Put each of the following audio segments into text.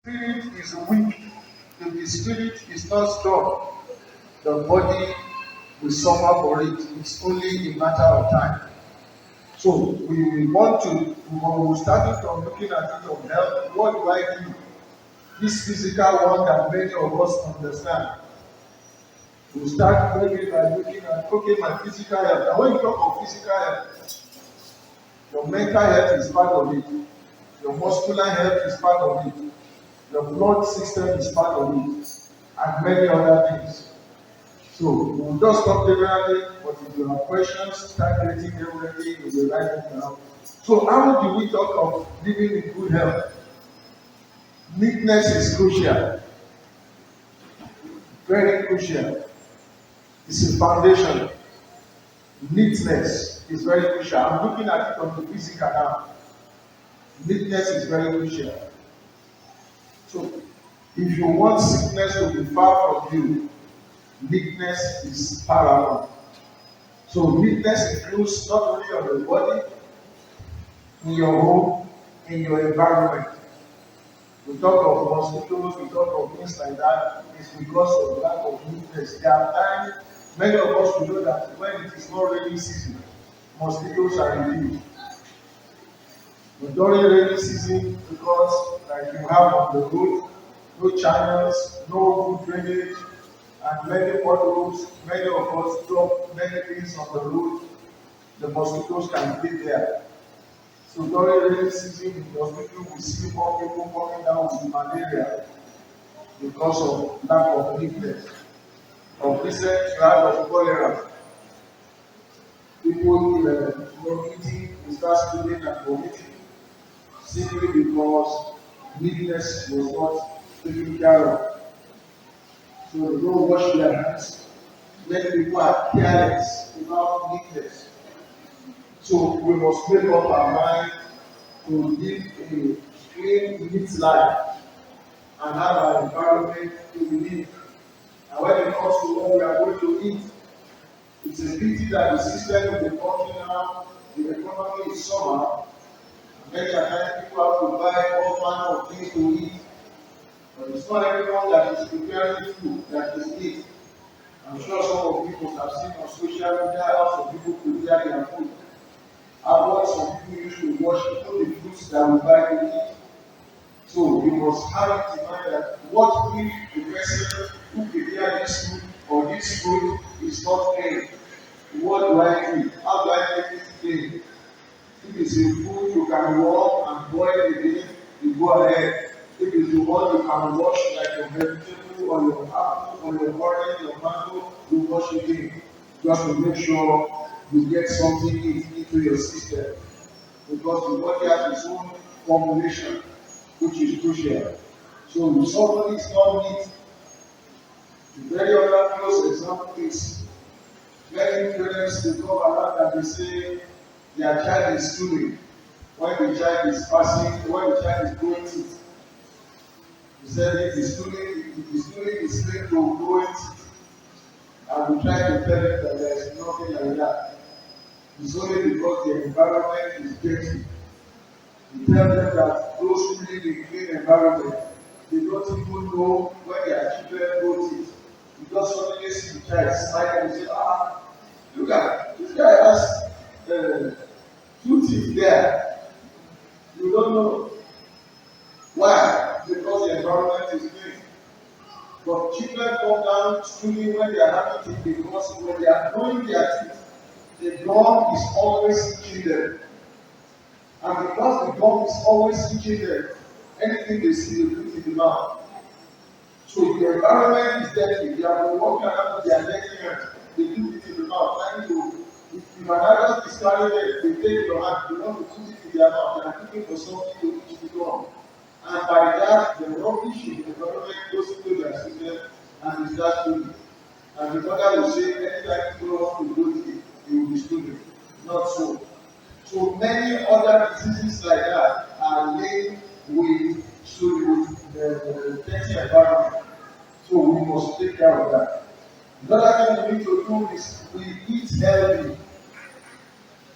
Spirit is weak, if the spirit is not strong, the body will suffer for it. It's only a matter of time. So we want to, when we started from looking at it of health, what do I do? This physical one that many of us understand. We start maybe by looking at, okay, my physical health. And when you talk of physical health, your mental health is part of it. Your muscular health is part of it. Your blood system is part of it. And many other things. So we'll just talk generally, but if you have questions, start getting them ready, you will write them down. So how do we talk of living in good health? Neatness is crucial, very crucial. It's a foundation. Neatness is very crucial. I'm looking at it on the physical now. Neatness is very crucial. So if you want sickness to be far from you, neatness is paramount. So neatness includes not only on the body, in your home, in your environment. We talk of mosquitoes, we talk of things like that. It's because of lack of neatness. There are times, many of us will know that when it is not rainy season, mosquitoes are reduced. But during rainy season, because like you have on the road, no channels, no good drainage, and many potholes, many of us drop many things on the road, the mosquitoes can be there. So during rainy season in the hospital, we see more people coming down with malaria because of lack of neatness. Of recent round of cholera, people eating, we start stealing and vomiting simply because neatness was not taken care of. So they don't wash their hands. Many people are careless about neatness. So we must make up our mind to live a clean, neat life and have our environment to live. And when it comes to what we are going to eat, it's a pity that the system in the country now, the economy is somehow. Many times people have to buy all manner of things to eat, but it's not everyone that is preparing food that is neat. I'm sure some of you must have seen on social media how some people prepare their food. How what some people used to wash all the fruits that we buy to eat. So you must have it in mind that what if the person who prepared this food or this food is not clean? What do I do? How do I make it clean? If it's a food you can warm and boil again, you go ahead. If it's the one you can wash like your vegetable or your apple or your orange or mango, you wash again. Just to make sure you get something into your system. Because the body has its own formulation, which is crucial. So if somebody is not neat, the very other close example is many parents dey come around and dey say their child is stealing when the child is passing, when the child is going teeth. He said if the stealing is linked to going teeth, and we try to tell them that there is nothing like that. It's only because the environment is dirty. We tell them that those who live in clean environment, they don't even know when their children go teeth. You just suddenly see the child smile and say, ah, look at this guy has two teeth there. You don't know why, because the environment is clean. But children come down schooling when they are having teeth because when they are growing their teeth, the gum is always itching them. And because the gum is always itching them, anything they see, they put in the mouth. So if the environment is dirty, they are walking around with their dirty hands, they do it in the mouth. Trying to, if an adult is carrying it, they take your hand, they want to put it in their mouth, they are looking for something to eat the gum. And by that, the rubbish in the environment goes into their system and they start doing it. And the mother will say, anytime you don't want to do it, you will be stupid. Not so. So many other diseases like that are linked with the dirty environment. So we must take care of that. The other thing we need to do is we eat healthy.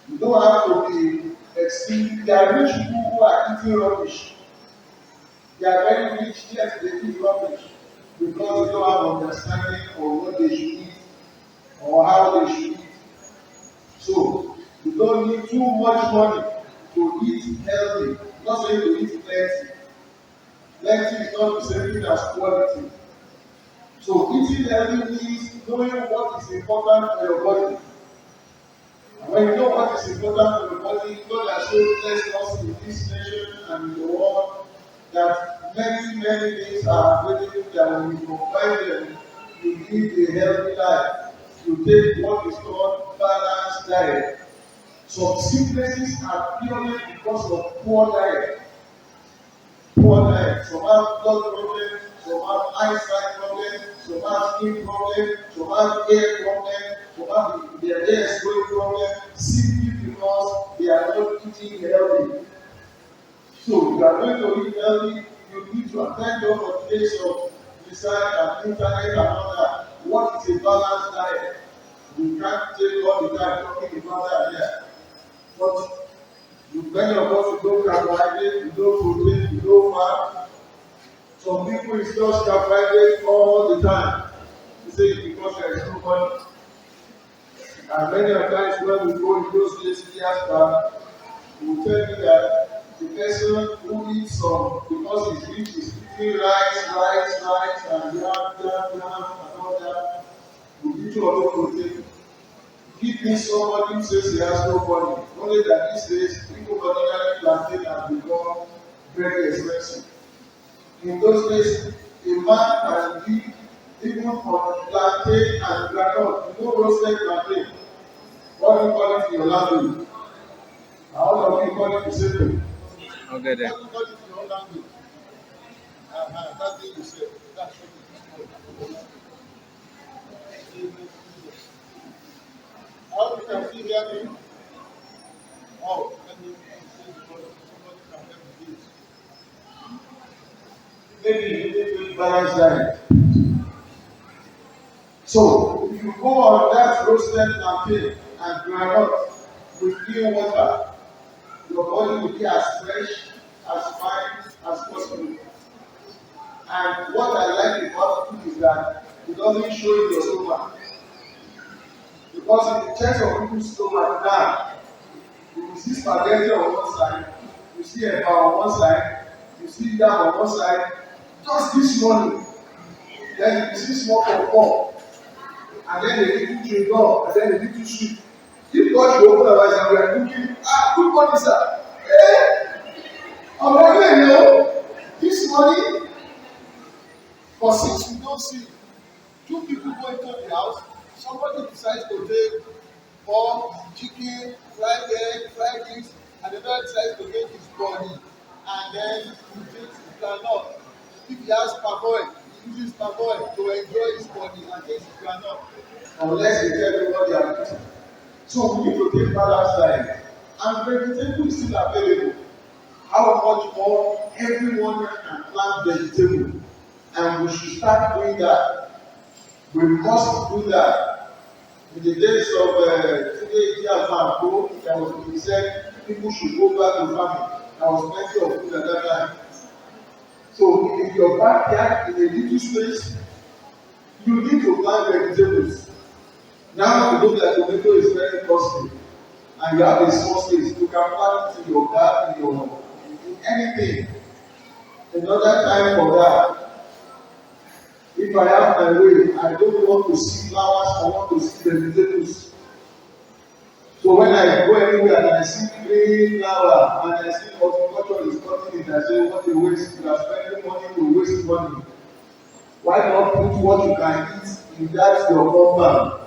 You don't have to be extremely. There are rich people who are eating rubbish. They are very rich, yes, they eat rubbish because they don't have understanding of what they should eat or how they should eat. So you don't need too much money to eat healthy. Not saying to eat plenty. Plenty is not the same thing as quality. So eating healthy means knowing what is important for your body. And when you know what is important for your body, God has so blessed us in this nation and in the world that many things are available that when you combine them, you live a healthy life. You take what is called balanced diet. Some sicknesses are purely because of poor diet. Poor diet. Some have blood problems, some have eyesight problems, some have skin problems, some have hair problems, some have their hair growing problem, simply because they are not eating healthy. So, if you are going to eat healthy, you need to attend your place of research and internet and all that. What is a balanced diet? You can't take all the time talking about that here. But many of us we don't carbohydrate, we don't protein, we don't fat. Some people is just carbohydrate all the time. You say it's because there is no money. And many of times when we go in those places years back, we will tell you that the person who eats some because he's rich is eating rice, and yam, and all that. We give you a lot of protein. Give me somebody who says he has no money. Only that these days, people ordinarily plantain has become very expensive. In those days, a man can live even on plantain and groundnut. You know roasted plantain. What do you call it in your language? How do you call it in simple? Okay then. What do you call it in your language? That thing you said. That's what it is called. How you can see hear me? Oh, let me see because somebody can help me this. Maybe you need to balance diet. So if you go on that roasted plantain and groundnut with clean water, your body will be as fresh, as fine as possible. And what I like about food is that it doesn't show in your stomach. Because if you check some people's stomach now, you will see spaghetti on one side, you see eba on one side, you see yam on one side. Just this morning, then you see small pawpaw, and then a little chewing-gum, and then a little soup. If God should open our eyes and we are looking, good morning, sir. I'm wondering, this morning, for since we don't see two people go into the house, somebody decides to take pork, chicken, fried egg, fried this, and the other decides to take his body, and then he takes his groundnut. If he has palm oil, he uses palm oil to enjoy his body and takes his groundnut. Unless they tell you what they are eating. So we need to take balanced diet. And vegetable is still available. How much more everyone can plant vegetable? And we should start doing that. We must do that. In the days of today, there was he said people should go back to farming. There was plenty of food at that time. So in your backyard, in a little space, you need to plant vegetables. Now you know that tomato is very costly, and you have a small space. You can plant it in your garden, in anything. Another time for that. If I have my way, I don't want to see flowers, I want to see vegetables. So when I go anywhere and I see green flower and I see horticulture is cutting it, I say, what a waste. You are spending money to waste money. Why not put what you can eat in that your compound?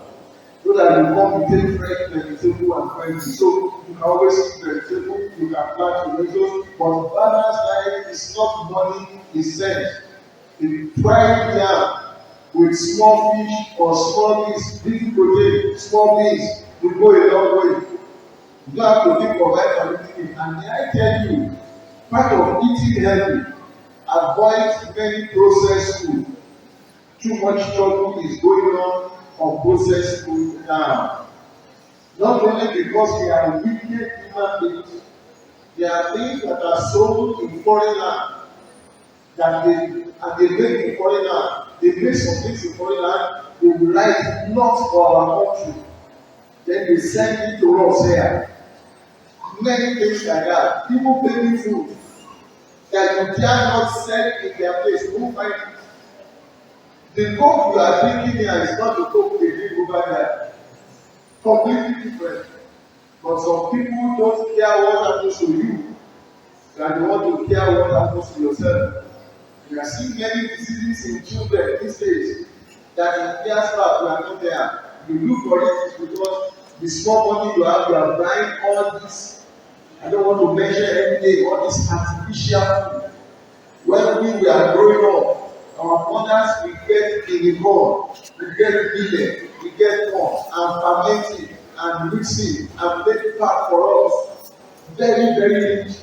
So that you come to take fresh vegetable and fresh. So you can always eat vegetable, you can plant tomatoes, but balanced diet is not money, it's sense. If fried yam with small fish or small beans, big protein, small beans will go a long way. You don't have to think of everything. And I tell you, part of eating healthy, avoid many processed food. Too much trouble is going on processed food now. Not only because we are wicked human beings, there are things that are sold in foreign land. that they make in foreign land. They make some things in foreign land, they will write not for our country. Then they send it to us here. Many things like that. People baby food that you dare not sell in their place. You won't find it. The coke you are drinking here is not the coke they drink over there. Completely different. But some people don't care what happens to you than they want to care what happens to yourself. We are seeing many diseases in children these days that in years back we are not there. You look for it because the small money you are buying all this. I don't want to mention every day all this artificial food. When we were growing up, our mothers we get guinea corn, we get millet, we get corn and ferment it and mix it and make it pack for us. Very, very rich.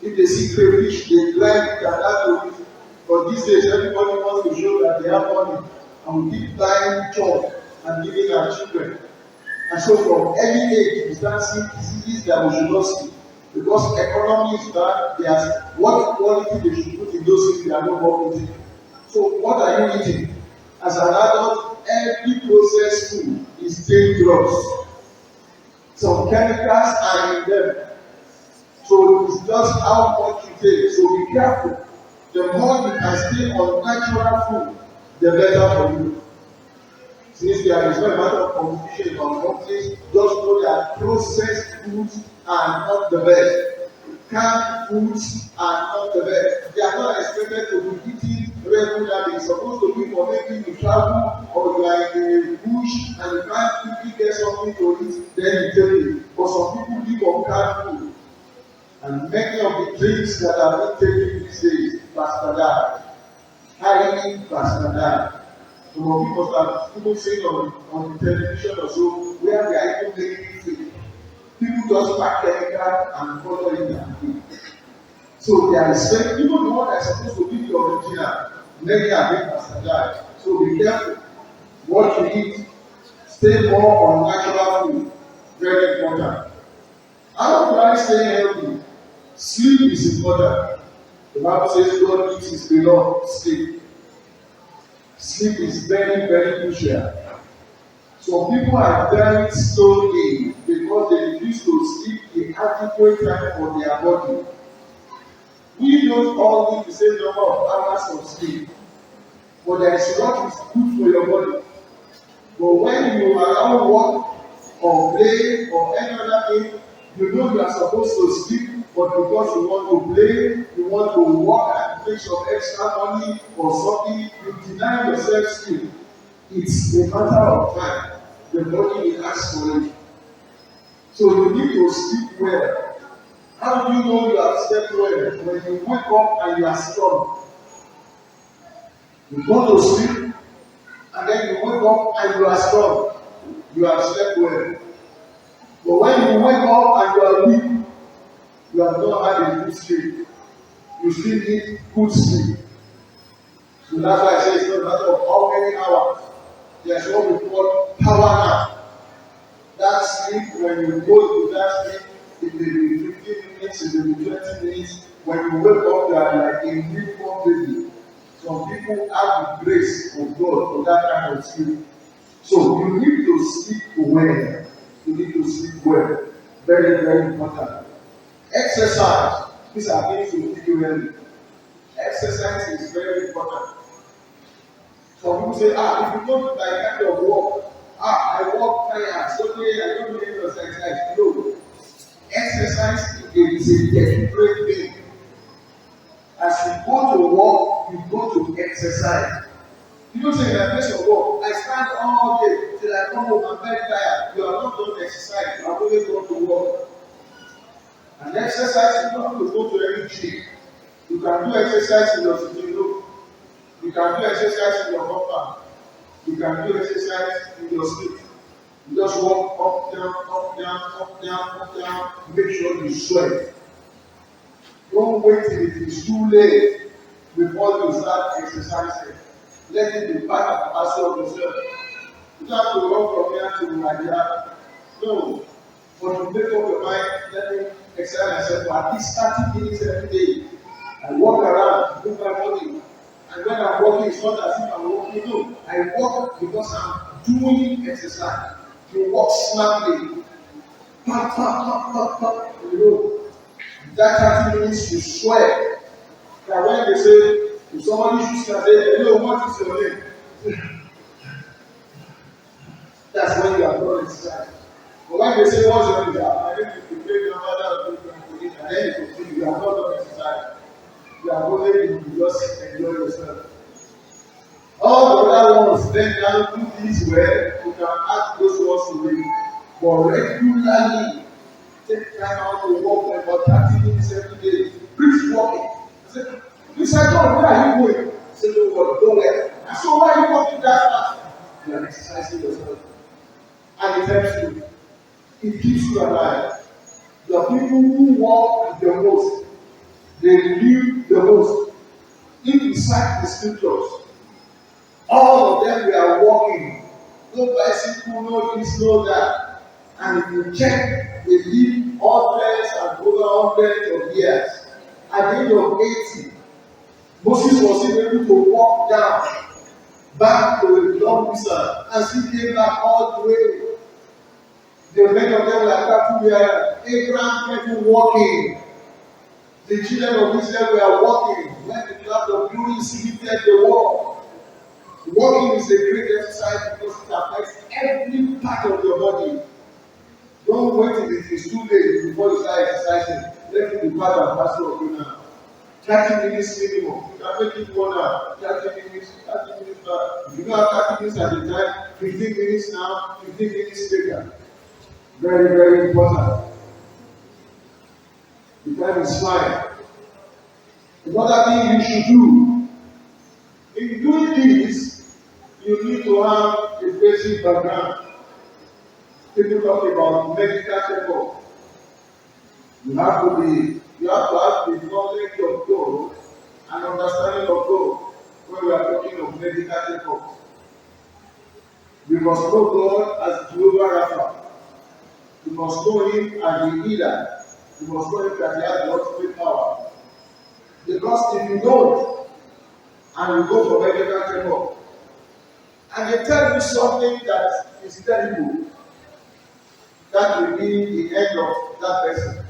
If they see crayfish, they grind it and add to it. But these days, everybody wants to show that they have money and we keep buying chop and giving our children. And so from early age, we start seeing diseases that we should not see. Because economy is bad, there's what quality they should put in those things they are not working. So what are you eating? As an adult, every processed food is dangerous. Some chemicals are in them. So it's just how much you take. So be careful. The more you can stay on natural food, the better for you. Since there is no matter of competition on companies, just know that processed foods are not the best. Canned foods are not the best. They are not expected to be eaten regularly. It's supposed to be for making you travel or you are in a bush and you can't quickly get something to eat, then you take it. But some people live on canned food. And many of the drinks that are being taken these days, bastardized, highly bastardized. Some of you must have people saying on the television or so, where they are even making food. People just pack chemical and follow it and eat. So they are expecting, even the one that is supposed to be the original, many are being bastardized. So be careful what you eat. Stay more on natural food. Very important. How do I stay healthy? Sleep is important. The Bible says God gives his beloved sleep. Sleep is very, very crucial. Some people are dying slowly because they refuse to sleep the adequate time for their body. We don't all need the same number of hours of sleep, but there is what is good for your body. But when you allow work or play or any other thing, you know you are supposed to sleep, but because you want to play, you want to work and make some extra money or something, you deny yourself sleep. It's a matter of time. The body will ask for it. So you need to sleep well. How do you know you have slept well? When you wake up and you are strong. You go to sleep and then you wake up and you are strong. You have slept well. But when you wake up and you are weak, you have not had a good sleep. You still need good sleep. So that's why I say it's not a matter of how many hours. There's what we call power nap. That sleep, when you go to that sleep, it may be 15 minutes, it may be 20 minutes. When you wake up, you are like a newborn baby. Some people have the grace of God for that kind of sleep. So you need to sleep well. You need to sleep well. Very, very important. Exercise. These are things to keep you healthy. Exercise is very important. Some people say, if you don't do that kind of work, I work tired, so I don't need to exercise. No. Exercise is a deliberate thing. As you go to work, you go to exercise. You don't say in a place of work, I stand all day till I come home, I'm very tired. You are not doing exercise, you are only going to work. And exercise, you don't have to go to every gym. You can do exercise in your sitting room. You can do exercise in your compound. You can do exercise in your sleep. You just walk up, down, up, down, up, down, up, down. Make sure you sweat. Don't wait till it is too late before you start exercising. Let it be part and parcel of yourself. You don't have to run from here to Nigeria. No. But you make up your mind, let me exercise myself for at least 30 minutes every day. I walk around, move my body. And when I'm walking, it's not as if I'm walking. No, I walk because I'm doing exercise. You walk smartly. Pop, pop, pop, pop, pop. You know, that 30 minutes you sweat. That when they say, if somebody shoots and say, hello, what is your name? That's when you are done exercise. But when they say, what's your name? I need to prepare your mother, and then you continue, you are not done exercise. You are only to just enjoy yourself. All the other ones, then now do this well, you can ask those ones to wait. But regularly, take time out to walk for about 30 minutes every day. Brief walking. I said, Mr. John, where are you going? I said, no, but go where? I said, why are you walking that fast? You are exercising yourself. And it helps you. It keeps you alive. The people who walk the most, they live the most. If you cite the scriptures, all of them were walking. No bicycle, no this, no that. And if you check, they live hundreds and over hundreds of years. At the age of 80, Moses was even able to walk down back to the long distance and still came back all the way. The many of them like that who were Abraham people walking. The children of Israel were walking when the cloud of glory lifted the wall. Walking is a great exercise because it affects every part of your body. Don't wait till it is too late before you start exercising. Let it be part and parcel of you now. 30 minutes minimum. You can make it 1 hour. 30 minutes back. If you don't have 30 minutes at a time, 15 minutes now, 15 minutes later. Very, very important. The time is fine. Another thing you should do, in doing this, you need to have a basic background. People talk about medical checkup. You have to have the knowledge of God and understanding of God when we are talking of medical checkup. We must know God as Jehovah Rapha. We must know Him as the healer. We must know Him that He has the ultimate power. Because if you don't, and you go for medical checkup, and they tell you something that is terrible, that will be the end of that person.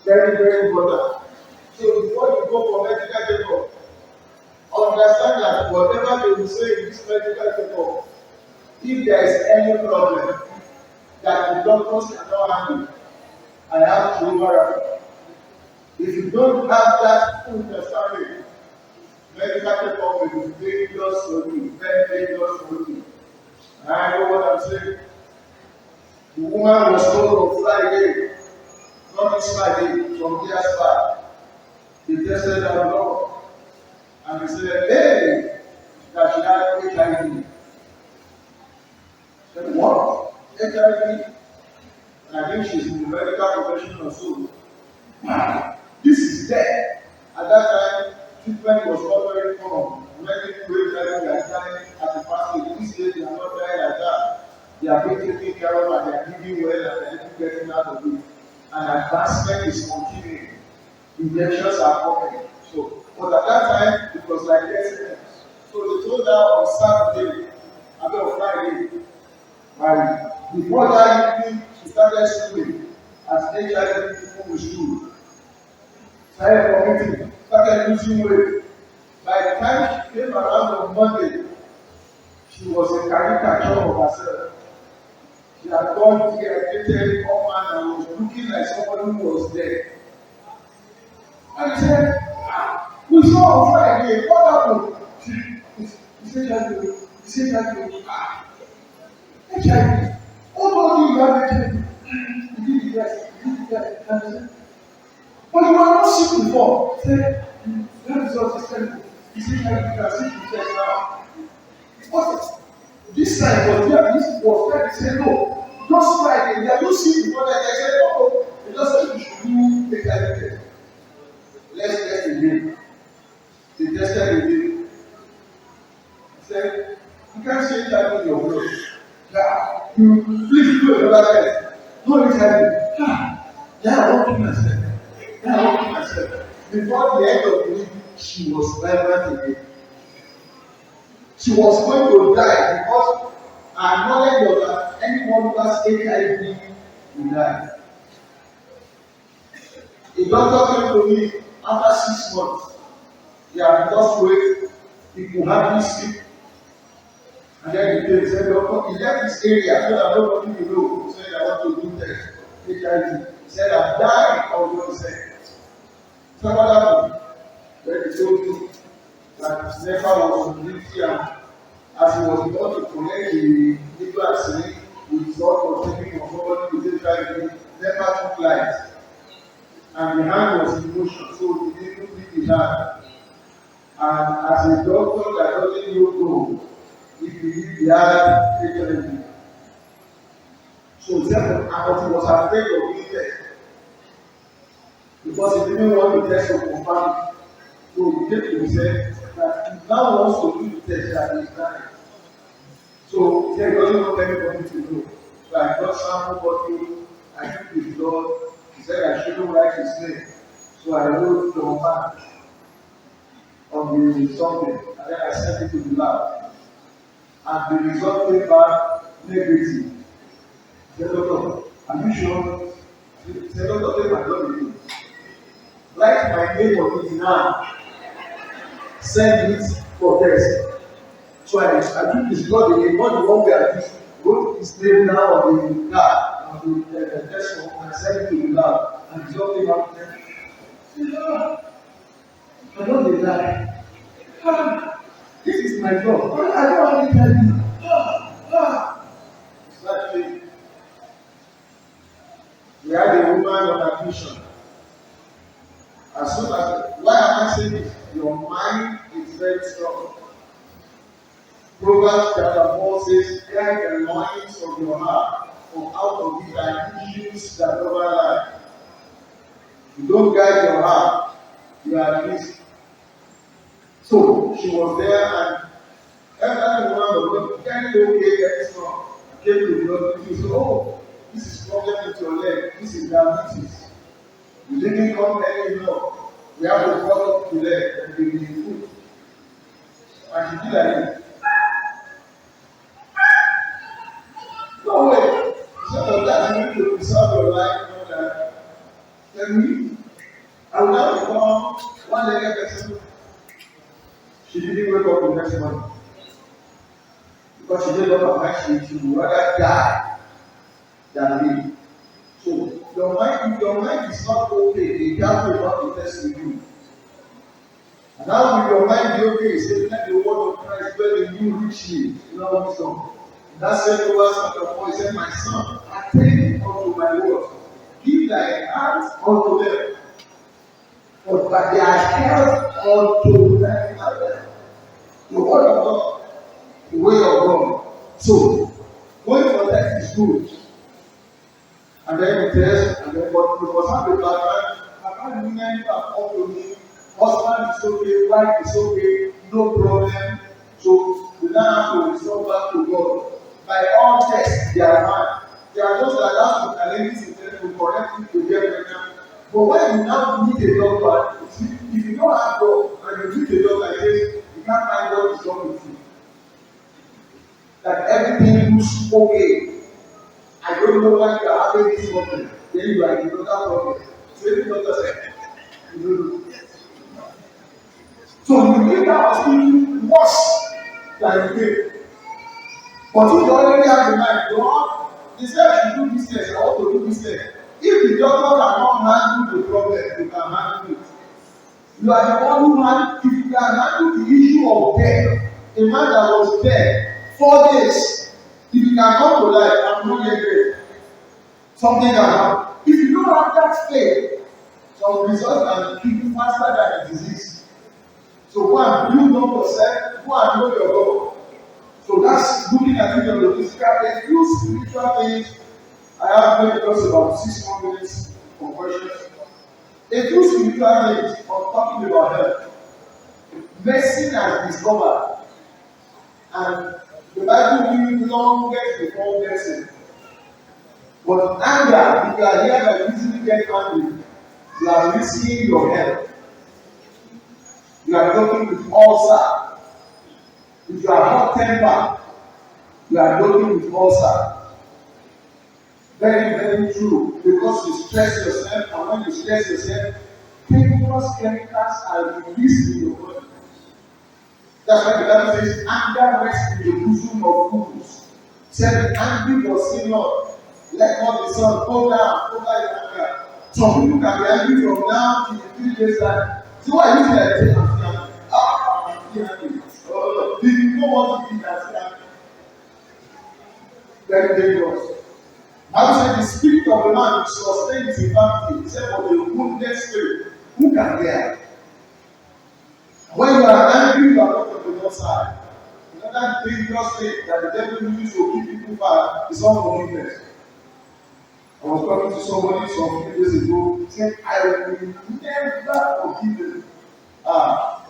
Very, very important. So before you go for medical checkup, understand that whatever they will say in this medical checkup, if there is any problem that the doctors cannot handle, I have to Jehovah. If you don't have that full understanding, medical checkup will be dangerous for you, very dangerous for you. And I know what I'm saying. The woman was told on Friday, not this Friday, from years back. They tested her blood and they said, hey, that she had HIV. I said, what? HIV? I think she's in the medical profession or so. Wow, this is dead. At that time, treatment was not very common. Many people were dying at the fast stage. These days, they are not dying like that. They are being taken care of and they are living well and they are getting out of it. And advancement is continuing. Injections are coming. So, but at that time, it was like SMS. So they told her on Saturday, on Friday, and before that evening, she started schooling as HIV people with school. Started committing, started losing weight. By the time she came around on Monday, she was a caricature of herself. She had gone dehydrated, all man, and was looking like somebody who was dead. And he said, we saw on Friday, what happened? He said, HIV. What told you have HIV? He did the test, but you were not sick before. He said, that result is terrible. He said, you can see the test now. What? This time was there, this was there. He said, no. Just Friday, they are you sick before that? They said, no. They just said you should do HIV test. Let's test again. They tested again. He said, you can't see HIV in your blood. Yeah, please do another test. No HIV. Yeah, I won't do myself. before the end of the week, she was vibrant again. She was going to die because her knowledge was that anyone who has HIV will die. A doctor came to me after 6 months. He had lost weight, he could hardly sleep. And then he came, said, Doctor, he left this area so that nobody will know. He said, I want to do test, HIV. He said, I'm dying of what he said. So what happened? When he told me that never was on duty, and as he was about to collect the legal accident, the result of taking somebody with HIV, never took light. And the hand was in motion, so he didn't leave his hand. And as a doctor that doesn't know God, he believed he had HIV. So he said, but he was afraid of being tested because he didn't want to test to confirm it. So he came to himself that he now wants to do the test that he is dying. So he said, he doesn't want anybody to know. So I got sample bottle, I took his blood. He said I shouldn't write his name. So I wrote the mark on the something, and then I sent it to the lab. And the result came back negative. He said, Doctor, are you sure? He said, Doctor, take my blood with you. Write my name on it now. Send it for test. So I took his blood again, not the one where I wrote his name now on the card, on the test form, and sent it to the lab. And the result came out there. I don't lie. This is my job. I don't want to tell you. It's not true. We had a woman on admission. As soon as, why am I saying this? Your mind is very strong. Proverbs chapter 4 says, guide the loins of your heart, for out of it are issues that never lie. If you don't guide your heart, you are at risk. So she was there, and every woman was very okay, very strong. I came to the doctor, she said, oh, this is problem with your leg, this is diabetes. You didn't come anymore. We have to follow up to leg and give you food. And she did like this. No way. So that you need to preserve your life, you know that. Tell me, I will now become one-legged person. She didn't wake up the next morning. Because she made up her mind she would rather die than live. So if your mind is not okay, the devil will not be testing you. And now with your mind be okay, say let the word of Christ dwell in you richly. You know what song? That said Proverbs chapter 4, he said, my son, attend unto my word. Give thy heart unto them. But they are held unto thy mouth. The word of God, the way of God. So, going for that is good. And then we test, and then but we must have a background. I've had women who have come to me, husband is okay, wife is okay, no problem. So we now have to resolve back to God. By all tests, they are fine. They are those that have to challenges in them to correct it to get pregnant. But when you now meet a doctor, if you don't have God and you meet a doctor like this, you can't find what is wrong with you. That everything looks okay. I don't know why you are having this problem. Then you are in another problem. So the doctor said, you know. So you make that hospital worse than you did. But if you already have the mind, God, he said I should do this test, I want to do this test. If the doctor cannot handle the problem, you can handle it. You are the one who if you can handle the issue of death, a man that was dead 4 days, if you can come to life, I'm not yet dead. Something can happen. If you don't have that faith, some results can kill you faster than the disease. So go and build up yourself, go and know your God. So that's looking at it on the physical. A few spiritual things. I have maybe just about 6 more minutes for questions. A few spiritual things on talking about health. Medicine has discovered, and the Bible gives longest before medicine. But anger, if you are here that easily get angry, you are risking your health. you are working with ulcer. If you are hot tempered, you are working with ulcer. Very, very true. Because you stress yourself, and when you stress yourself, dangerous chemicals are released in your body. That's why the Bible says, anger rests in the bosom of fools. Said, angry was sin Lord. Let not the sun go down over your anger. Some people can be angry from now to 3 days time. So why are you there? I'm still angry. I'm still angry. Oh, do you know what to do that's angry? Very dangerous. I would say the spirit of the man sustains his infirmity. He said, for the wounded spirit, who can bear? When you are angry, you are not on the Lord's side. Another dangerous thing that the devil uses to keep people back is unforgiveness. I was talking to somebody some few days ago. He said, I will never forgive you. I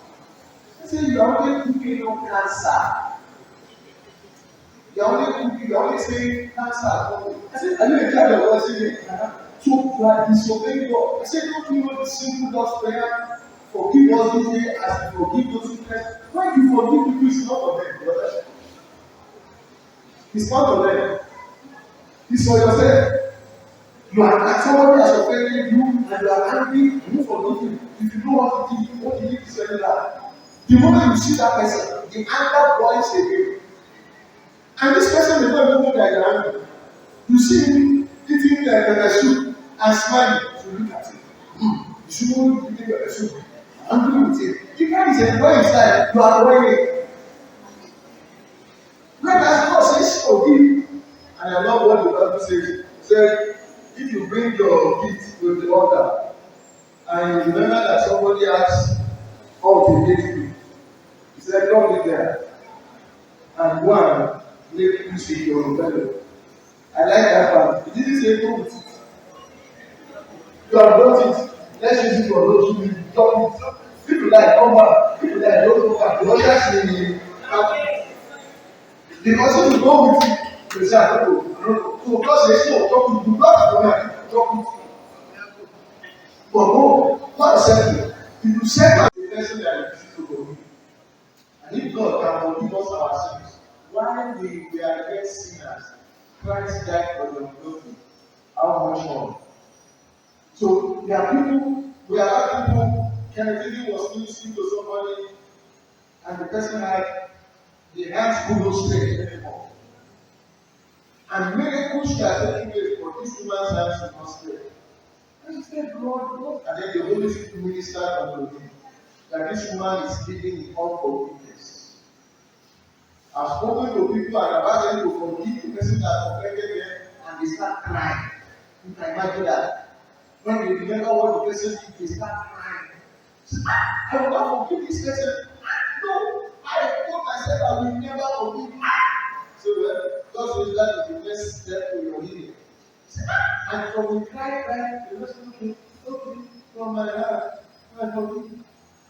said, you are only cooking on cancer. You are only cooking, you are only saying cancer. I said, are you a child of God? I said, so you are disobeying God. I said, don't you know the simple God's prayer? Forgive us this day as we forgive those who trespass. When you forgive people, it's not for them, brother. It's not for them. It's for yourself. You are somebody has offended you and you are angry, you forgive him. If you know what to do, what you need to say that. The moment you see that person, the anger boils again. And this person may not even know that you are angry. You see him eating the soup and smiling. You look at him. You shouldn't eat the soup. Angry with him. The guy is enjoying his life. You are annoying. Whereas God says forgive. And I love what the Bible says. It said, if you bring your gift to the altar and you remember that somebody has all the gift, he said, drop it there. And one, make use of your belly. I like that part. He didn't say go with it. You have brought it. Let's use it for those who drop it. People like come back. People like don't go back. The others may because if you go with it, you say I don't go. So God says no, talk to you. God for me, talk with you. But no, God said if you say that the person that is to forgive, and if God can forgive us our sins, while we are yet sinners, Christ died for your glory. How much more? So there are people, we are people, Kennedy was listening to somebody, and the person had the hands who don't straight anymore. And miracles are taking place, but this woman's hands is not straight. And he said, Lord, and then the Holy Spirit ministered unto him that this woman is living in unforgiveness. I've spoken to people and I've asked them to forgive the person that offended them, and they start crying. You can imagine that. When they remember what the person did, they start crying. Say, I will not forgive this person. No, I told myself I will never forgive you. So, well, God says that is the first step to your healing. And from the cry, the person okay, from my heart, I forgive you.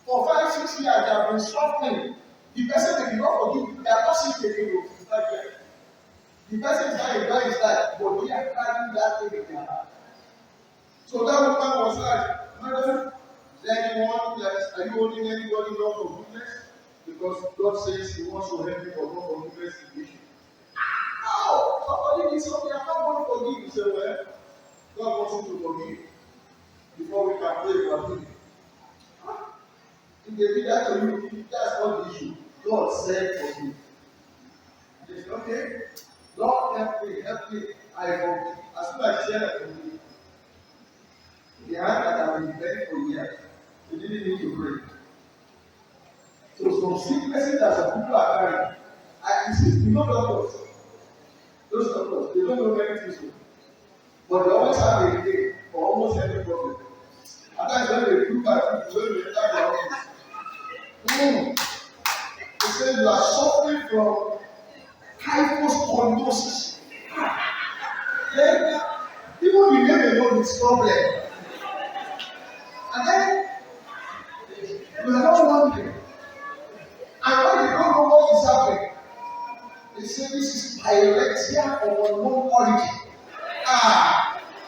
For 5-6 years, they have been suffering. The person they did not forgive you, they are not seeing the thing of that. The person is not enjoying his life, but they are carrying that thing in their heart. So that woman was like, Madam, is there anyone that are you holding anybody not forgiveness? Because God says He wants to help you for not forgiveness in the issue. No, somebody did something, I'm not going to forgive. You say, well, God wants you to forgive before we can pray for him. If they did that to you, that's not the issue. God said forgive. He said, okay, Lord help me, I forgive. As soon as I share that with you, the hand that I've been bent for years, you didn't need to pray. So some sicknesses that some people are carrying, I see, you know doctors. Those doctors, they don't know many things. But they always have a day for almost every problem. And that's when they look at you, when they enter the office. They say you are suffering from hypospondosis. Then, even the name alone is problem. And then, you are not wondering. And when you don't know what is happening, they say this is pyrexia of unknown origin.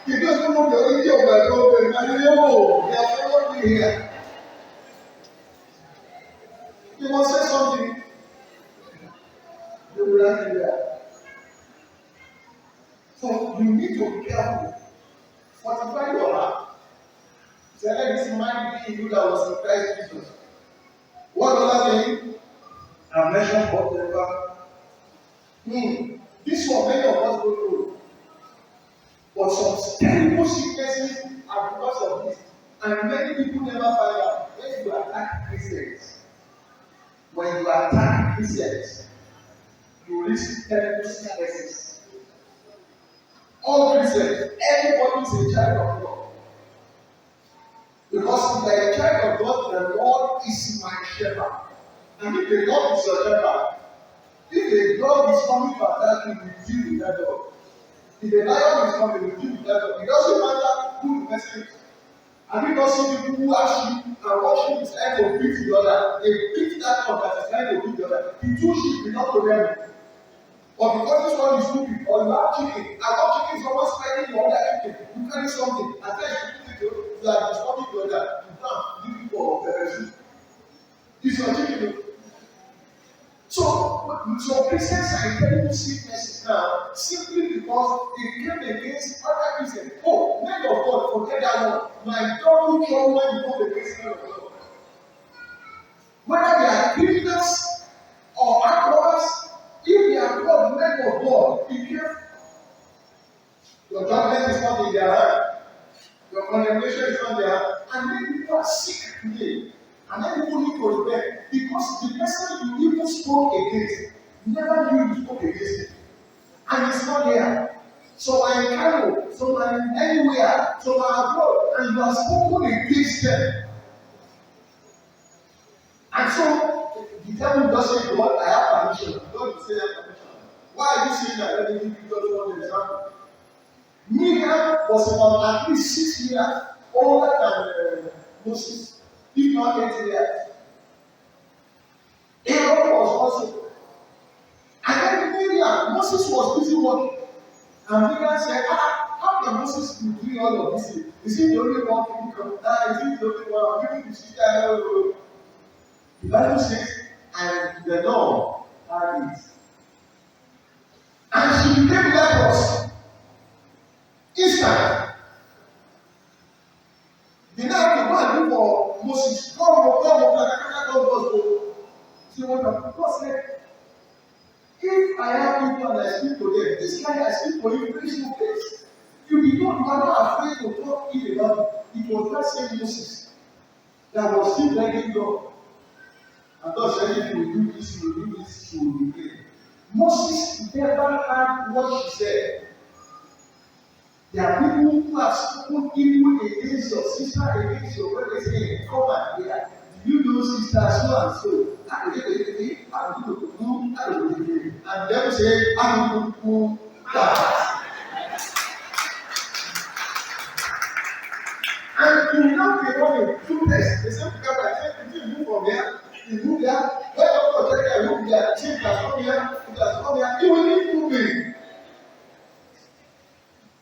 You just don't know the origin of my problem. And you know, they are following me here. They must say something. They will write it there. So you need to be careful. Fortify your heart. Say, let this mind be in you that was in Christ Jesus. What other thing? I mentioned whatever. This one many of us go through. But some terrible sicknesses are because of this. And many people never find out when you attack Christians. When you attack Christians, you risk terrible sicknesses. All Christians, everybody is a child of God. Because if you are a child of God, the Lord is my shepherd. And if the Lord is your shepherd, if the dog is coming to attack you, you deal with that dog. If the lion is coming, you deal with that dog. It doesn't matter who the person is. Have you not seen people who are sheep and one sheep is trying to beat the other? They beat that dog that is trying to beat the other. The two sheep will not to them. But because this one is stupid, or you have chicken, and one chicken is almost fighting the other chicken, you carry something, and then you are disturbing the other. You can't leave it for the it's your chicken. So Christians are in terrible sicknesses now simply because they came against other Christians. Oh, men of God, forget that one. My double trouble when you come against men of God. Whether they are criminals or alcoholics, if they are called men of God, be careful. Your judgment is not in their hand. Your condemnation is not in their hand. And many people are sick today. And then people need to repent because the person you even spoke against never knew you spoke against him. And it's not there. So I am Cairo, so I am anywhere, so I am abroad, and you have spoken against them. And so the devil doesn't say, God, I have permission. God will say that permission. Why are you saying that? Let me give you just one example. Miriam was about at least 6 years older than Moses. If not 8 years. Aaron was also. And then Miriam, Moses was busy working. And Miriam said, how can Moses be doing all of this? Is he the only one who can? Is he the only one? Maybe the sister. The Bible says, and the Lord had it. And she became leprous. Instant. They now have to go and look for Moses. Come, see what God said. If I have people and I speak to them, this guy I speak for you face to face. You are not afraid to talk ill about it. It was that same Moses that was still begging God. And God said, if you will do this, you will do this, you will be clean. Moses never heard what she said. There are people who have spoken evil against your sister, against your brother, saying, come and hear. Do you know sister so and so? And them say, I'm going to that. And you now be running two tests. The same people I say, if you move from here, you move there, when you check there, you move there, change has come here, it has come here, you will need moving.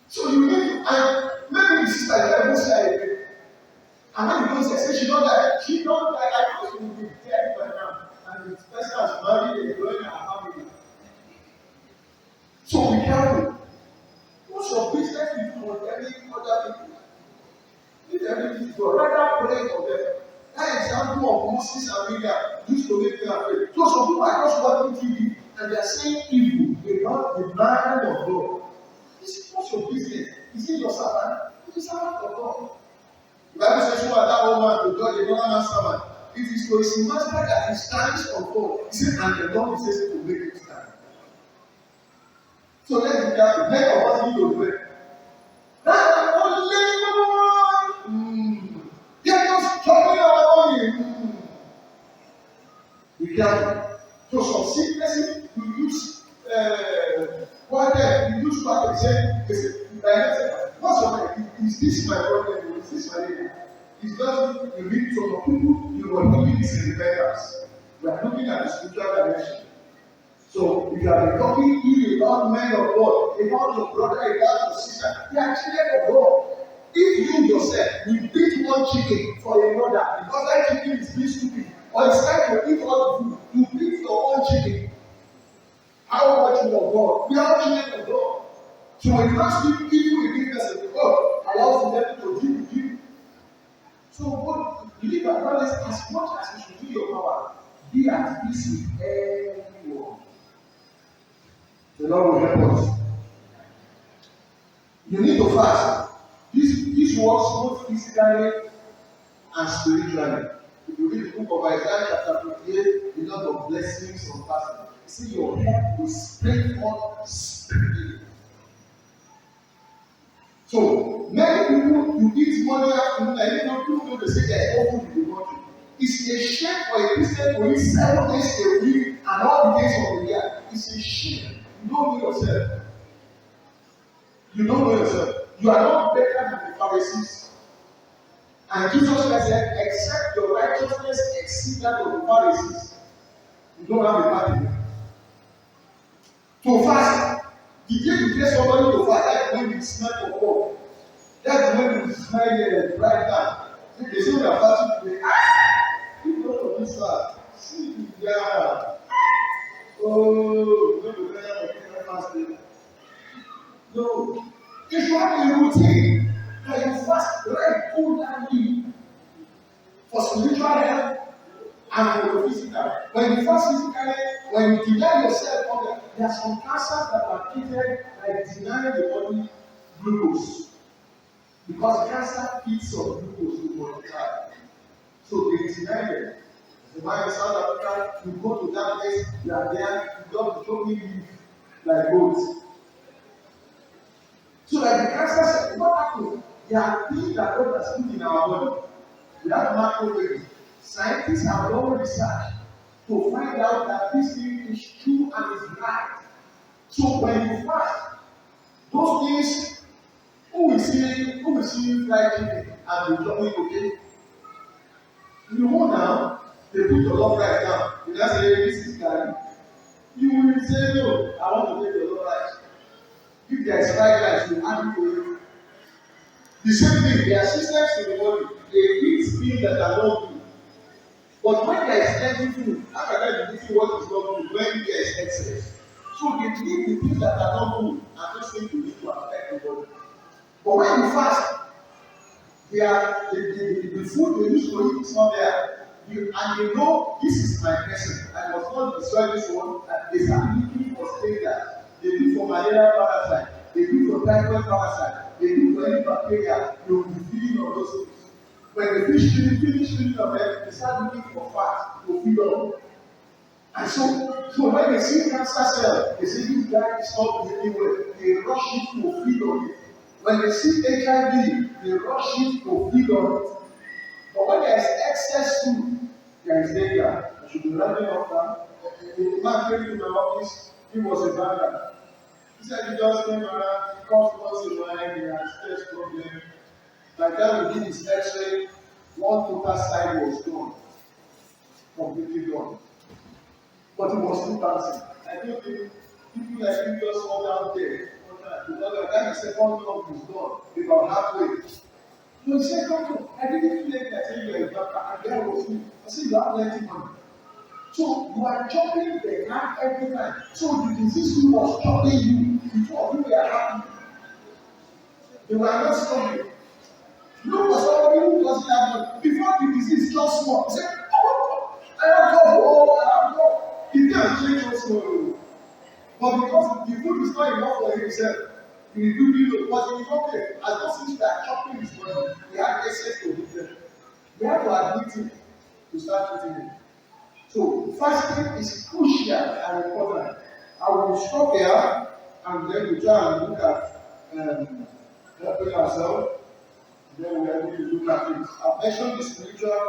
So you need to, and maybe the sister there will say, and when you don't say she don't die, I know she will be dead by now. And this person has married and growing her family. So be careful. What's your business with you or any other people? If everything is your rather pray for them. That example of Moses and Miriam used to make me afraid. So some people are just watching TV and they are saying evil about the man of God. What's your business? Is it your servant? It is servant of God. The Bible says, who are that woman to judge another man's servant? It is to his master that he stands on God. He said, and the Lord is able to make him stand. So let's be careful. Let of us need to pray. That only one. Get us trouble our money. Be careful. So some sicknesses we use water, we use water, what's your name? Is this my problem? Is this my name? It's just you read some people, you are looking at independence. We are looking at the spiritual dimension. So if you have been talking ill about men of God, about your brother, about your sister, they are children of God. If you yourself will beat one chicken for another because that chicken is being stupid, Or it's time to eat all the food. You eat your own chicken. How much more God? We are children of God. So when you ask people, we give us a God allows them to give. So God, believe that God is as much as you should do your power, be at peace with everyone. The Lord will help us. You need to fast. This works both physically and spiritually. If you read the book of Isaiah chapter 58, a lot of blessings of fasting. You see, your head will spring forth spiritually. So many people you eat money afternoon and people know they say there's no food in the country. It's a shame for a Christian to eat 7 days a week and all the days of the year. It's a shame. You don't know yourself. You don't know yourself. You are not better than the Pharisees. And Jesus Christ said, except your righteousness exceed that of the Pharisees, you don't have a bad day. To fast, the day you get somebody to fast, that's when you smell for God. That's when you smell right now. They say we are fasting today. You know for this fast. See, yeah. Oh, no, the prayer of fasting. No. If you have a routine that you fast regularly for spiritual health and for your physical. When you fast physically, when you deny yourself hunger, there are some cancers that are treated by denying the body glucose. Because cancer feeds on glucose to multiply. So they deny them. The man in South Africa, you go to that place, you are there, you don't totally live like goats. So that the cancer cells, what happens? There are things that God has put in our body. We have macrophages. Scientists have done research to find out that this thing is true and is right. So when you fast, those things, who will see fried chicken and be jumping okay? You know now, they put your love right down. You just say, this is Gary. You will say, no, I want to take your love right. If there is fried rice, you add it to it. The same thing, there are systems in the body. They eat things that are not good. But when there is plenty food, how can I be eating what is not good when there is excess? So they need the things that are not good and those things to need to affect the body. But when you fast, the food they used to eat is not there. And they know this is my person. I must not destroy this one. And they start looking for strangers. They look for malaria parasite. They look for typhoid parasite. They look for any bacteria. They will be feeding on those things. When they finish feeding on them, they start looking for fat to feed on. And so when they see cancer cell, they say this guy is not behaving well. They rush it to feed on it. When they see HIV, they rush it to feed on it. But when there is excess food, there is danger. I should be running off now. A man came to my office, he was a banker. He said he just came around, he comes once in a while, he has stress problem. By the time we did his x-ray, one total side was gone. Completely gone. But it was too dancing. I don't think people like him just fall down there. Because by the time the second lump is gone, they were halfway. So he said, doctor, I didn't feel like I said you are a doctor, and there was me. I said, you have plenty money. So you are chopping the hand every time. So the disease was chopping you before you were happy. They were not stopping. Look for somebody who doesn't have money. Before the disease just small, he said, oh, I have God. He can't change us small. But because the food is not enough for himself, he will do it. But it is okay. As those things that chopping his body, he had access to eat them. We have to admit it to start eating it. So fasting is crucial and important. I will stop here and then we try and look at helping ourselves. Then we are going to look at it. I've mentioned the spiritual.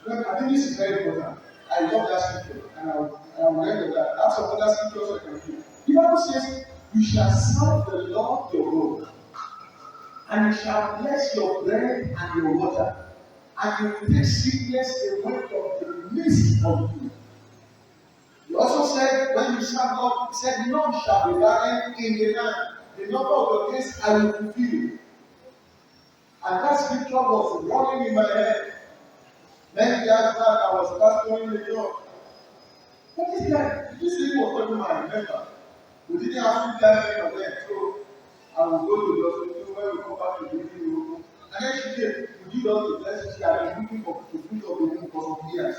I think this is very important. I love that scripture and I will end with that. I have some other scriptures I can read. The Bible says, you shall serve the Lord your God, and he shall bless your bread and your water, and he will take sickness away from the midst of you. He also said, when you serve God, he said, none shall be barren in the land. The number of your days I will fulfill. And that scripture was running in my head. Many years back, I was pastoring the church. What is that? This lady was talking about, I remember. We didn't have to tell any of them, so I would go to the hospital when we come back to the meeting room. And then she came, we did all the blessings. She had been looking for to put up the room for some years.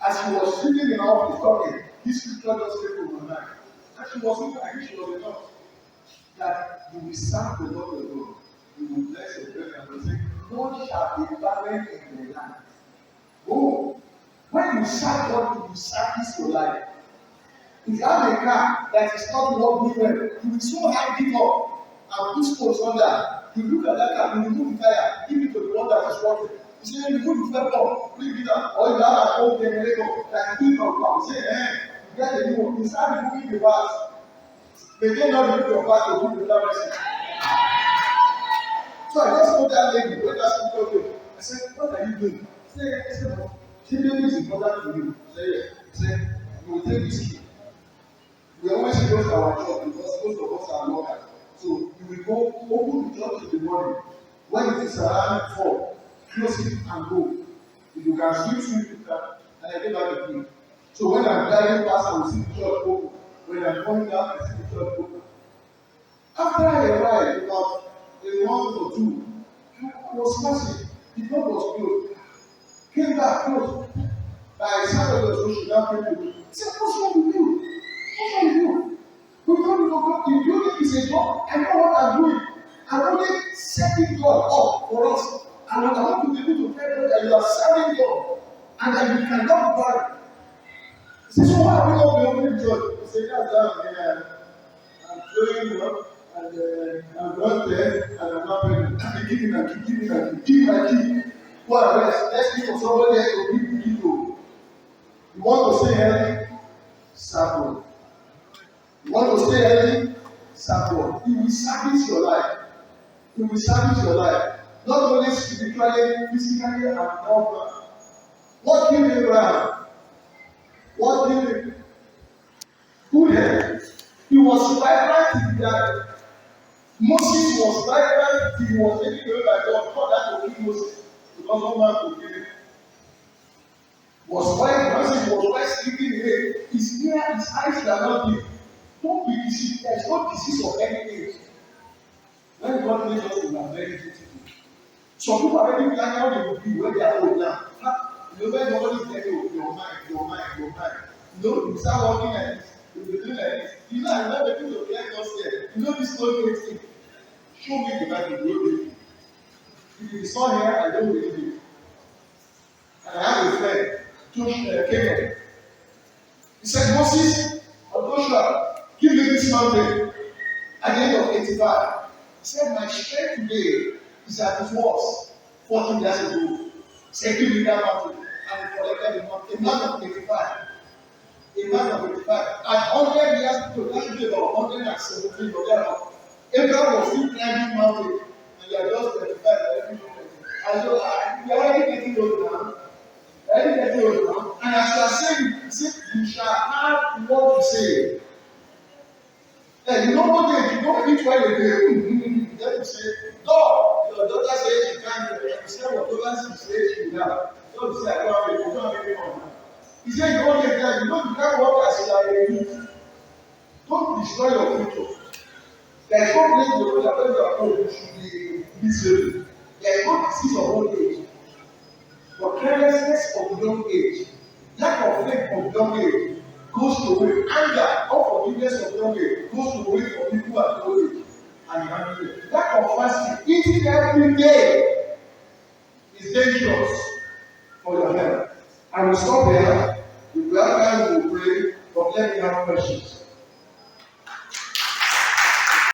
As she was sitting in our office talking, this scripture just came to my mind. And she was looking, I think she was enough. That you will serve the Lord of God. You will bless your brethren and say, God shall be barren in the land. Oh, when you serve God, you service your life. If you have a car that is not working well, you will so high give up and put stones under. You look at that car, you remove the tire, give it to the one that is working. You say, remove the fuel pump, bring it down. Or you have an old generator that is doing compound. Say, you get a new one. You start removing the parts. They don't know remove your part to do the other person. So I just told that lady, when that speaker came, I said, what are you doing? I said, no. She is important to you. Say, yes. I said, you will take this key. We always close our church because most of us are workers. So you will go open the church in the morning. When it is around 4, close it and go. If you can swim, you can. And I get back the key. So when I'm driving past, I will see the church open. When I'm coming down, I see the church open. After I arrived, about a month or two, I was passing. The door was closed. Came back closed. By Saturday, so she now came to me. He said, what's wrong with you? What's wrong with you? We told you to go. The building is a job. I know what I'm doing. I'm only setting God up for us. And I want to be able to tell God that you are serving God and that you cannot buy. He said, so why are we not the only church? He said, that's that. I'm praying God and I'm not there and I'm not praying. I'm giving and keep giving and keep my key. Go and rest. Let's give for somebody else to give the key to. You want to stay healthy? Serve God. You want to stay healthy? Serve God. You will service your life. You will service your life. Not only spiritually, physically, and all. What killed Abraham? What killed him? Good health. He was vibrant in that. Moses was vibrant. He was taken away by God. God had to kill Moses because no man could kill him. Was white, Moses was white sleeping away. His ear, his eyes shall not be. Don't be deceived. There is no disease of any age. When God made us, we are very beautiful. Some people are already planning how they will be when they are old now. You know, when nobody is telling you, your mind. You know, you start working like this. You will do like this. You know, I remember people to get us there. You know, this whole thing. Show me the Bible, you don't believe it. If it is not here, I don't believe it. And I have a friend, Joshua Caleb. He said, Moses or Joshua, give me this mountain at the end of 85. He said, my strength today is at its worst 14 years ago. He said, give me that mountain. And he collected the mountain. A man of 85. A man of 85. At 100 years ago, that should be about 117 or thereabout. Abraham was still climbing mountain. And you are just 35. And so, you are already getting old now. And as you are saying, you shall have what you say. And you know what they do, don't eat while you do. Then you say, God, your daughter says she can't do it. You say, what daughter says she will have. Don't say, I don't have any money. He said, you don't get that. You know, you can't work as you are a youth. Don't destroy your future. There is no place in the world that when you are old, you should be miserable. There is no disease of old age. But carelessness of young age, lack of faith of young age, goes to away. Anger, unforgiveness of young age, goes to away from people at old age. And lack of fasting, eating every day, is dangerous for your health. I will stop here. If we have time, we will pray, but let me have questions.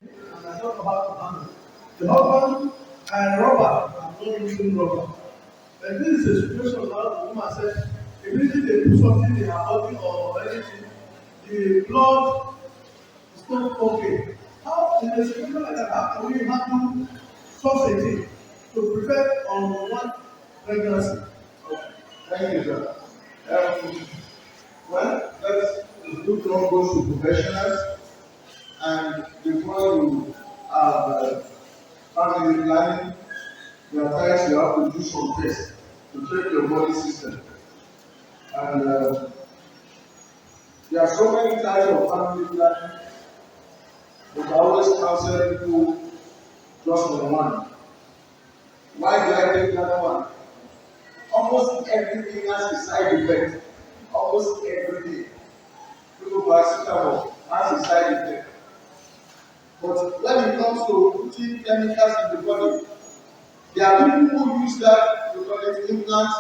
And I talk about the husband and Robert. I'm not using Robert. But this is a situation now the woman said, immediately they put something in her body or anything, the blood is not okay. How, in a situation like that, how can we handle such a thing to prevent unwanted pregnancy? Okay. Thank you, sir. Well, let's look on goes to professionals, and before you have family planning, you are trying to have to do some tests. to check your body system. And there are so many types of family planning, but I always counsel people just on one. Why do I take that one? Almost everything has a side effect. Almost everything. People paracetamol has a side effect. But when it comes to putting chemicals in the body, there are people who use that, we call it implant,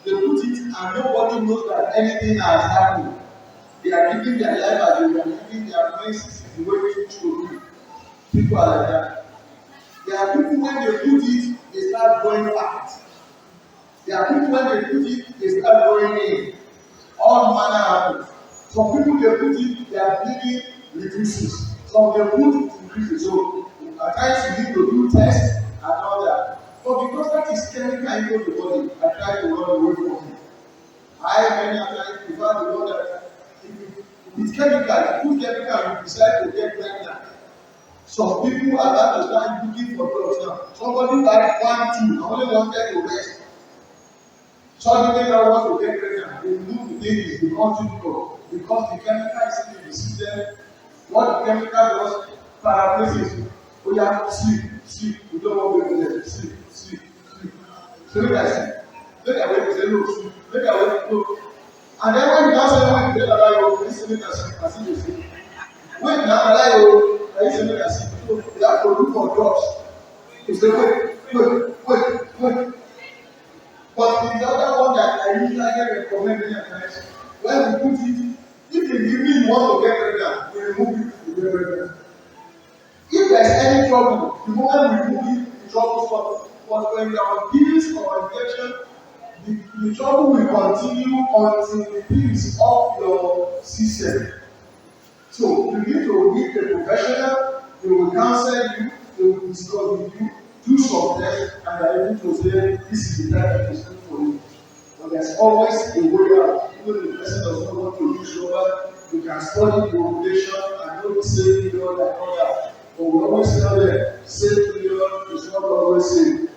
they put it and nobody knows that anything has happened. They are living their life as they were living their places the way they used to be. People are like that. There are people when they put it, they start growing fat. There are people when they put it, they start growing in. All manner happens. Some people they put it, their bleeding reduces. Some they put it increases. So at times you need to do tests and all that. But because that is chemical into the body, I try to run away from it. I many times prefer to know that if it's chemical, put chemical, you decide to get pregnant. Some people are about to start looking for drugs now. Somebody like 1, 2, I only wanted to rest. Suddenly now want to get pregnant. They remove the babies because difficult. Because the chemical is in the system. What the chemical does, paralysis. Oh yeah, sleep, sleep. We don't want to go there. Sleep, sleep, sleep. So look at sleep. Look at where you say no, sleep. Look at where you go. And then when you now say when you get alive, you listen to sleep, as if you sleep. When you now alive, you listen to sleep. So you have to look for drugs. You say wait. But the other one that I usually recommend many times, when we put it, if in the evening you want to get pregnant, we remove it to get pregnant. If there is any trouble, the moment we remove it, the trouble stops. But when you are on pills or injection, the trouble will continue until the pill is off your system. So you need to meet a professional, they will counsel you, they will discuss with you, do some tests, and they are able to say this is the type that is good for you. But there's always a way out. Even if the person does not want to use rubber, you can study the ovulation and know the same period and all that. But we always tell them, same period is not always safe.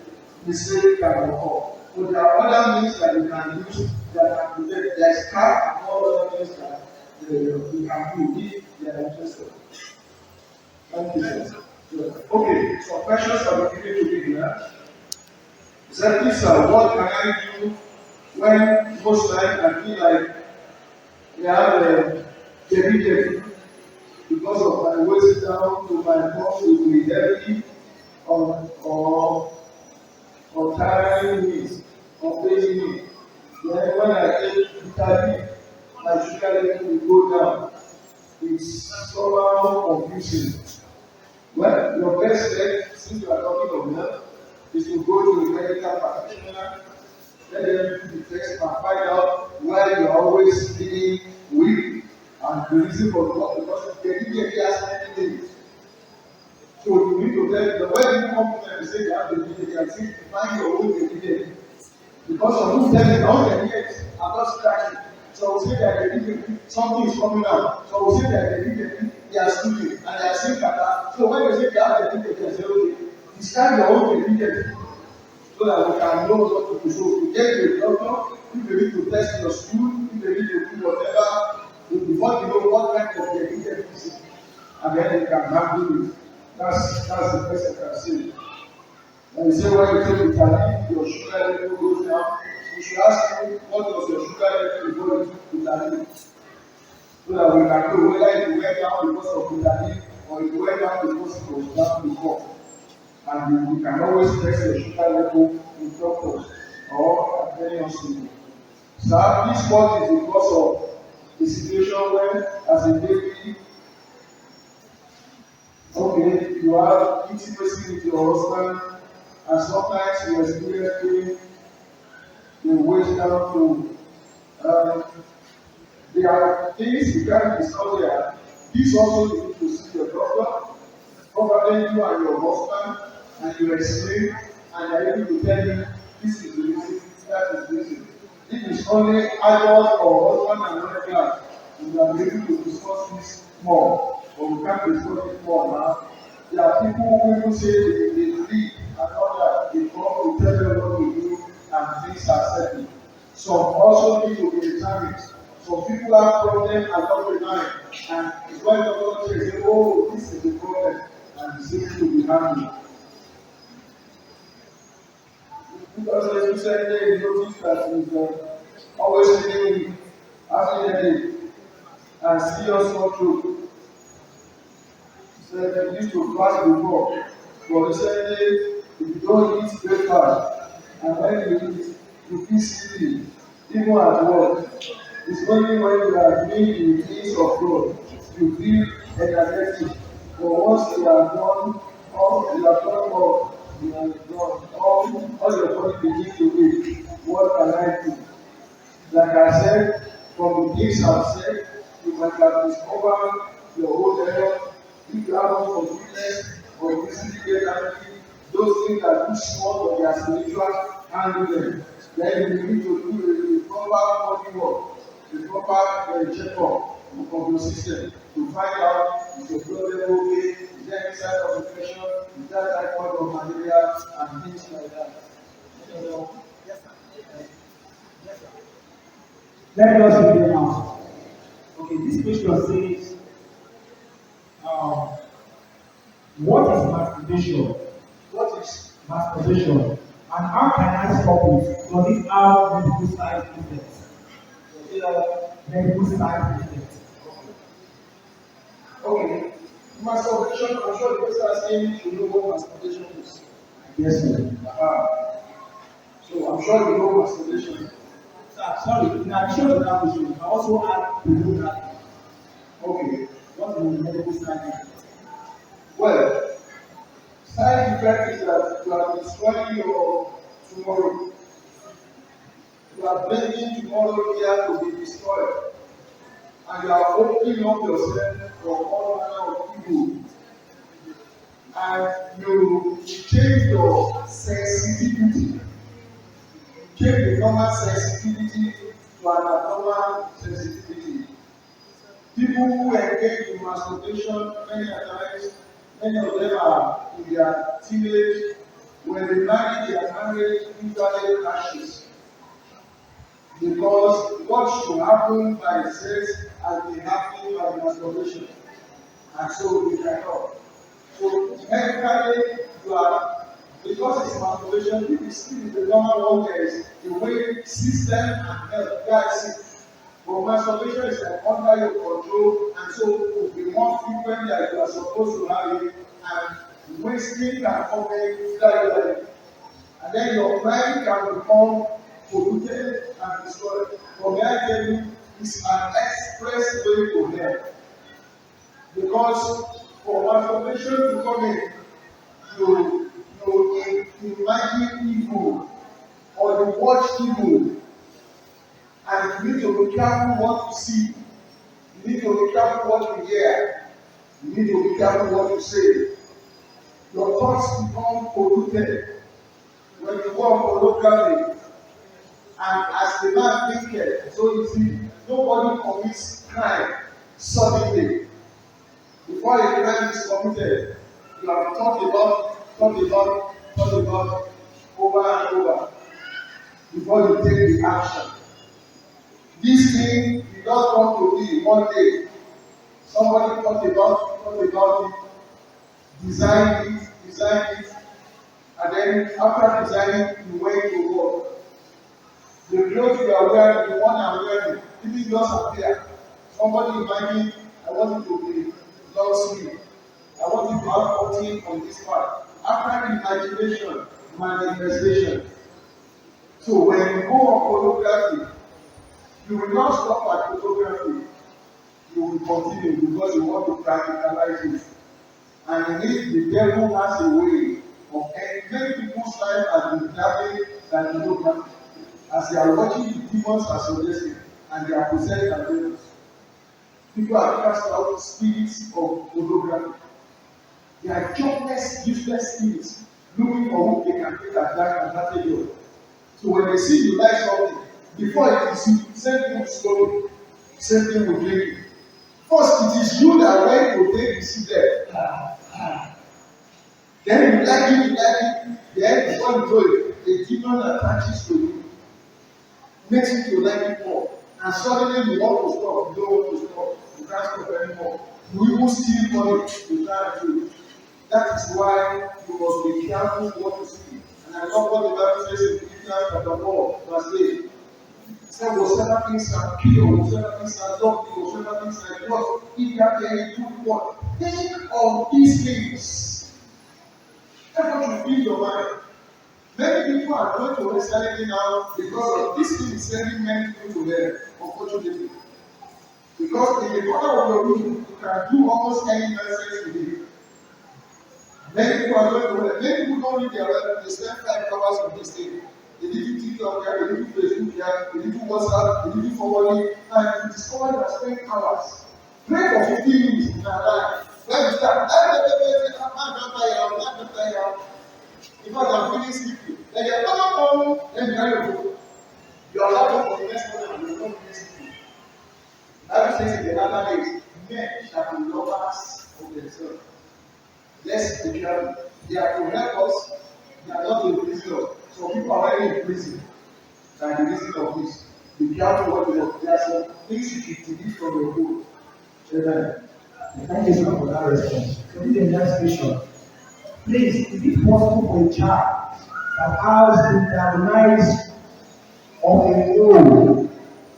Mistake can occur. So there are other means that you can use that can protect. There is CAP and all other things that you can do if they are interested. Thank you, sir. Okay, some questions are beginning to be here. Exactly, sir, what can I do when most times I feel like I have a jelly because of my weight down to my body will be heavy or tiring me or paining me. Then when I take vitamin, my sugar level will go down. It's somehow confusing. Well, your best bet, since you are talking of health, is to go to a medical practitioner, let them do the test and find out why you are always feeling weak and the reason for what, because the DDP has many things. So you need to tell them, when you come to them and say you have the DDP, I say find your own DDP. Because some people tell me, all the years, I'm not scratching. So we say that the DDP, something is coming out. So we say that the DDP, they are stupid and they are saying that. So when they say they have the DDP, they say, okay, discard your own DDP. So that we can know what to do. So to get to a doctor, if you need to test your stool, if you need to do whatever, before you know what kind of DDP is it, and then you can handle it. That's the best I can say. And you say when you take vitamin, your sugar level goes down. You should ask me what was your sugar level before you took vitamin. So that we can know whether it went down because of vitamin or it went down because it was down before. And you can always test your sugar level with doctors or at any hospital. So this spot is because of the situation when, as a baby, okay, you have intimacy with your husband, and sometimes you experience pain, you waist down to. There are things you can't discuss there. This also you need to see your doctor, probably you and your husband, and you explain, and they are able to tell you this is the reason, that is the reason. If it's only adult or husband and wife, we are able to discuss this more, but we can't discuss it more now. There are people who say they believe and all that, they come to tell them what to do, and things things are settled. Some also need to be examined. Some people have problems along the line, and it's when the doctor says, oh, this is the problem, and the things will be handled. Because as you said, you notice that he's always feeling after the day and serious not true. He said you need to fast before. But he said if you don't eat breakfast and when you eat, you feel sleepy, even at work. It's only when you are doing the things of God you feel energetic. But once you are done, all you are done, all your body begins to ache. What can I do? Like I said, from the things I've said, you might have discovered your own error. If you have no forgiveness or physically energy, those things that do small of their spiritual, handle them. Then you need to do a proper body work, a proper checkup of your system to find out if your blood level okay, is there any sign of infection, is there typhoid or malaria, and things like that. Yes, sir. Yes, sir. Let us begin now. Okay, this question says, what is masturbation? What is Masturbation. And how can I stop it? Does it have medical side effects? Medical side effects. okay? Masturbation, I'm sure the person asking you know what masturbation is. Yes, sir. So I'm sure you know masturbation. Sir, sorry, in addition to that question, I also add pornography. Okay. What is the medical side effects? Well, side effect is that you are destroying your tomorrow. You are bringing tomorrow here to be destroyed. And you are opening up yourself for all manner of evil. And you change your sensitivity. Change the normal sensitivity to an abnormal sensitivity. People who engage in masturbation many times, many of them are in their teenage. When they marry, their marriage usually crashes. Because what should happen by sex has been happening by masturbation. And so we cannot. So medically, you are, because it's masturbation, if it's still the normal one, there is the way system and health, guys. But masturbation is like under your control, and so it will be more frequent that you are supposed to have it, and wasting can come in gradually. And then your mind can become polluted and destroyed. But may I tell you, it's an express way to hell. Because for masturbation to come in, you imagine evil or you watch evil, and you need to be careful what you see. You need to be careful what you hear. You need to be careful what you say. Your thoughts become polluted when you go on pornography. And as the man thinks, so you see, nobody commits crime suddenly. Before a crime is committed, you have thought about over and over before you take the action. This thing did not come to be one day. Somebody thought about it, designed it, and then after designing, you went to work. The clothes you are wearing, the one I'm wearing, didn't just appear. Somebody imagine, I want it to be long sleeve. I want you to have 14 on this part. After imagination, manifestation. So when you go on photography, you will not stop at photography. You will continue because you want to practicalize it. And indeed, the devil has a way of many people's life has been damaged than photography. As they are watching the demons are suggesting, and they are possessed by demons. People are cast out spirits of photography. They are jobless, useless spirits looking for who they can take advantage of. So when they see you like something, before it is you, same thing with smoking, same thing with drinking. First, it is you that went to take the seed. Then you like it, then before you know it, the demon attaches to you. makes you to like it more. And suddenly you want to stop, you don't want to stop, you can't stop anymore. You even steal money, you can't do it. That is why you must be careful what you speak. And I love what the Bible says in Philippians chapter 4, verse 8. It said, whatsoever things are pure, whatsoever things are lovely, whatsoever things are just, if that there is good what? Think of these things. That's what you feel your mind. Many people are going to Christianity now because of this thing is sending many people to there, unfortunately. Because in the corner of your room, you can do almost any nonsense with it. Many people are going to there. Many people don't read their Bible, they spend 5 hours on this thing. They need to TikTok here, they need to Facebook here, they need to WhatsApp, they need to forwarding, and you discover you are spending hours. Pray for 15 minutes in our life. When you start, I'm not tired. In fact, I'm feeling sleepy. Then you come, then you carry your book. You are allowed for the next one and you will not be sleepy. Bible says in the latter days, men shall be lovers of themselves. Let's be careful. They are to help us, they are not to reason us. So people are already in prison by the reason of this. Be careful what you do. There are some things you should delete from your book. Amen. Thank you, sir, for that response. So this is the next question. Please, is it possible for a child that has been diagnosed of a hole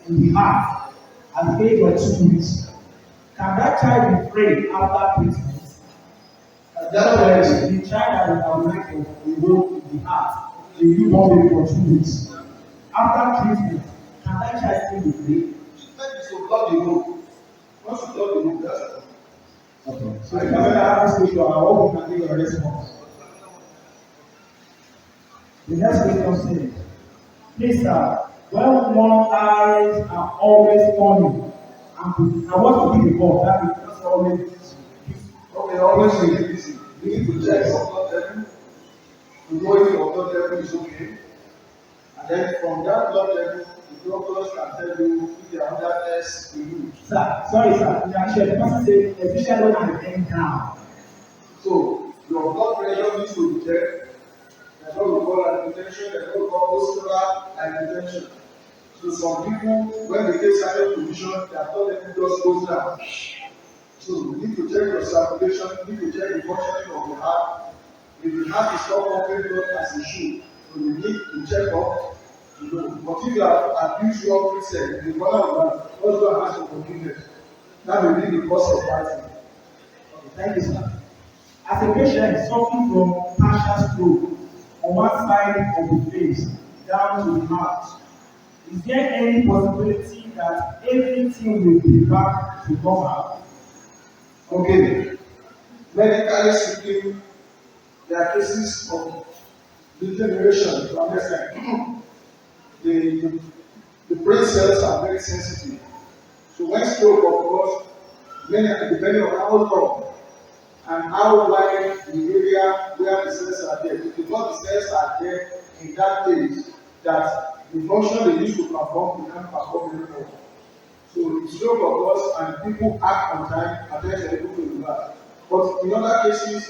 in the heart at the age of 2 weeks? Can that child be free after treatment? That's the child that is diagnosed of a hole in the heart, a newborn baby for 2 weeks. After treatment, can that child still be free? That is to block the hole. Once you block the hole, that's it. Okay. So if I have this question, I hope you can give a response. The next question says, please sir, when one's eyes are always funny, and I want to be the God, that is always Okay, always be busy. You need to check your blood level. To know if your blood level is okay. And then from that blood level, the doctors can tell you if there are other tests to do. Sir, sorry sir, actually the person said, especially when I'm laying down. So your blood pressure needs to be checked. That's what we call hypertension, that's what we call postural hypertension. So some people, when they take certain position, their blood level just goes down. So you need to check your circulation, you need to check the functioning of the heart. If the heart is not pumping blood as it should, so you need to check up. But if you have abused your precept, the corner of that, also has to forgiveness. That will be the cause of fighting. Okay, thank you sir. As a patient suffering from partial stroke on one side of the face down to the mouth, is there any possibility that everything will be back to normal? Okay, medically speaking, there are cases of degeneration to understand. The brain cells are very sensitive. So when stroke occurs, depending on how long and how wide the area where the cells are there, because the cells are there in that place, that the function they used to perform, they can't perform anymore. So the stroke occurs and people act on time and then they're able to reverse. But in other cases,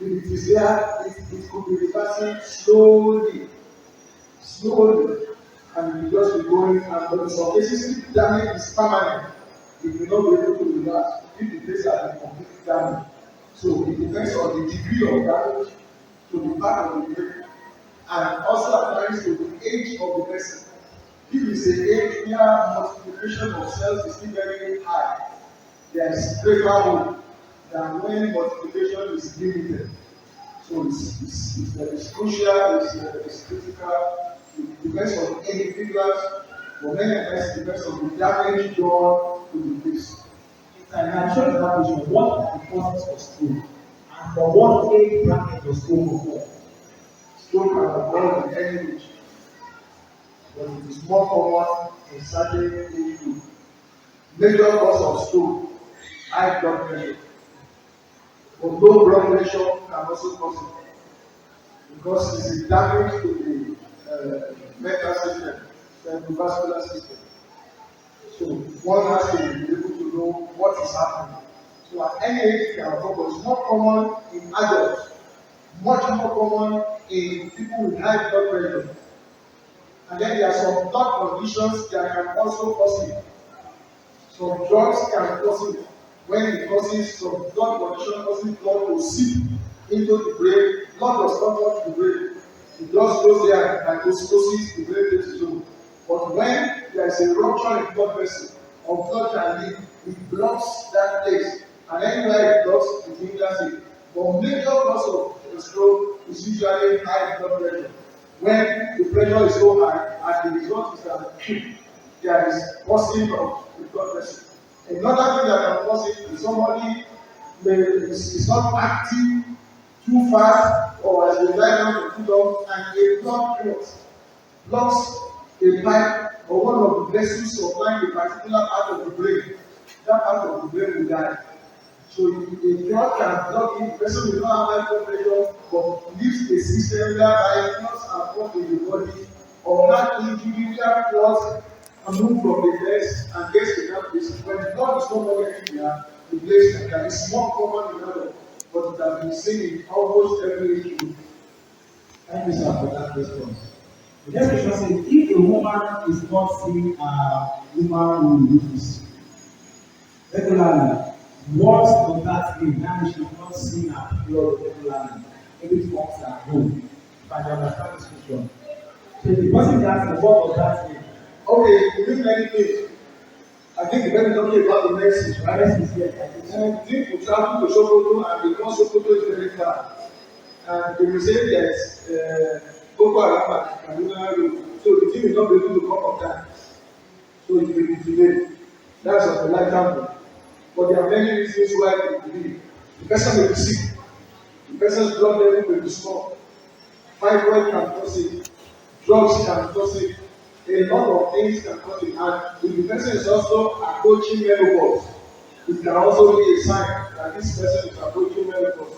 if it is there, it could be reversing slowly, and you just be going, and but in some cases, if damage is permanent, it will not be able to reverse if the place has been completely damaged. So it depends on the degree of damage to the back of the brain, and also at times to the age of the person. If it's an age where multiplication of cells is still very high, there is greater hope than when multiplication is limited. So it's crucial, it's critical. It depends on individuals, but many times it depends on the damage done to the face. And I'm sure that is what are the causes of stroke and for what age bracket does stroke occur? Stroke can occur in any age, but it is more common in certain age group. Major cause of stroke, high blood pressure. But low blood pressure can also cause it because it is damage to the mental system, the vascular system. So one has to be able to know what is happening. So at any age it can occur, but it's more common in adults, much more common in people with high blood pressure. And then there are some blood conditions that can also cause it. Some drugs can cause it. When it causes some blood condition causes blood to seep into the brain, blood does not go to the brain. The blood goes there and osmosis, the brain takes it home. But when there is a rupture in blood vessel or blood can leak, it blocks that place. And anywhere it blocks, it hinders it. But major cause of a stroke is usually high blood pressure. When the pressure is so high, and the result is that there is busting of the blood vessel. Another thing that can cause it is somebody is not active too fast or has been lying down for too long and a blood clot blocks a pipe or one of the vessels supplying a particular part of the brain. That part of the brain will die. So a clot can block it. The person will not have high blood pressure but leaves a system whereby clots are formed in the body or heart injury where clots are moved from the legs and gets to that place. When the blood is no longer in there, the place like that is more common in Europe, but it has been seen in almost every age group. Thank you, sir, for that response. The next question says, if a woman is not seeing a woman who is regularly, what does that mean? That means she's not seeing her period regularly. Every month at home. If I understand this question. So the person is asking, what does that mean? Okay, we do many things. I think the very talking about the message, right? Yes, is here. And people travel to Sokoto and because Sokoto is very far. And they will say there's Boko Haram at Kaduna Road. So the team will not be able to come on time. So it will be delayed. That's on the light handle. But there are many reasons why it will be. The person may be sick. The person's blood level may be small. Fibroid can cause it. Drugs can cause it. A lot of things can cause it. And if the person is also approaching menopause, it can also be a sign that this person is approaching menopause.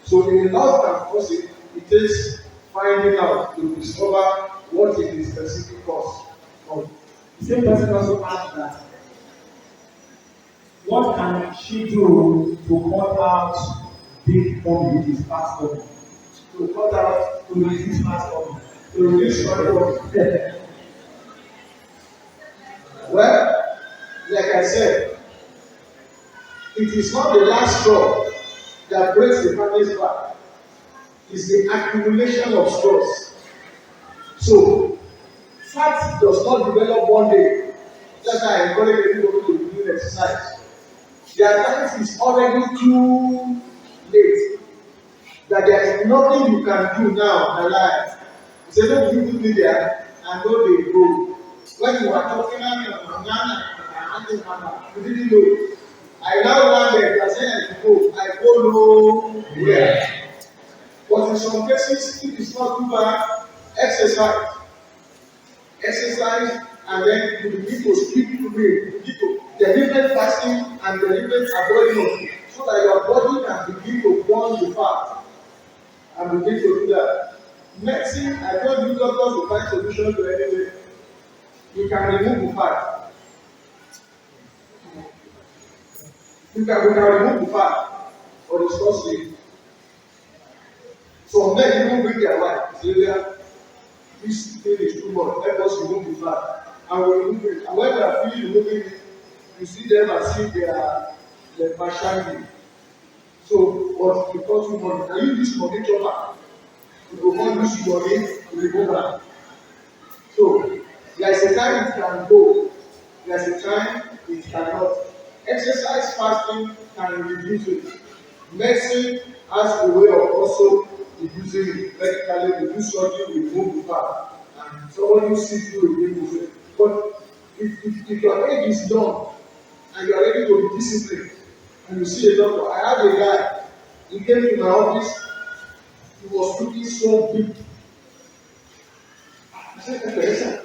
So a lot can cause it. It takes finding out to discover what is the specific cause. The same person also asked that, what can she do to cut out big tummy, which is fat tummy? To cut out, To reduce fat tummy. to reduce menopause. Well, like I said, it is not the last straw that breaks the family's back. It's the accumulation of straws. So, fat does not develop one day. That's why I encourage everybody to do exercise. There are times it's already too late. That there is nothing you can do now in life. You say, no, you do there and no, they go. When you are talking you didn't know. I now landed, I said, I go nowhere. But in some cases, if it's not too bad, exercise. Exercise, and then you begin to speak to me, begin to deliberate fasting and deliberate avoiding, so that your body can begin to burn the fat and begin to do that. Medicine, I told you doctors will find solution to anything. You can remove the fat. We can remove the fat or the sauce. Some men even bring their wife. Say, this thing is too much. Let us remove the fat. And we remove it. And when they are finished removing it, you see them as if they are partially. So, but because too much, can you use money chopper? You go come use money to remove am. So, there is a time it can go. There is a time it cannot. Exercise fasting can reduce it. Medicine has a way of also reducing it. Medically, reduce surgery, remove the fat. And somebody sees you again. But if your age is young and you are ready to be disciplined, and you see a doctor, I had a guy, he came to my office, he was looking so big. I said,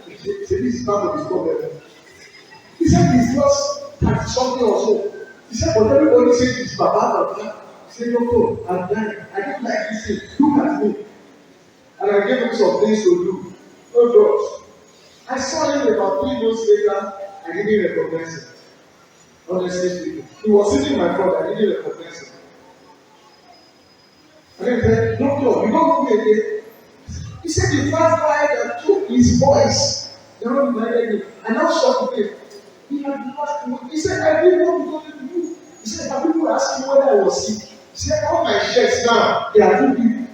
this is part of his problem. He said, he's just 30 something or so. He said, but everybody says it's Baba. He said, no, I'm dying. I don't like this thing. Look at me. And I gave him some things to do. No drugs. I saw him about 3 months later. I didn't recognize him. Honestly speaking. He was sitting in my front. I didn't recognize him. And then he said, doctor, you don't know me again. He said the fat guy that took his voice, the Lord reminded him, and now saw the faith. He had lost. He said, I didn't want to go to you. He said, have people asked me whether I was sick? He said, all my shirts now, they are too big.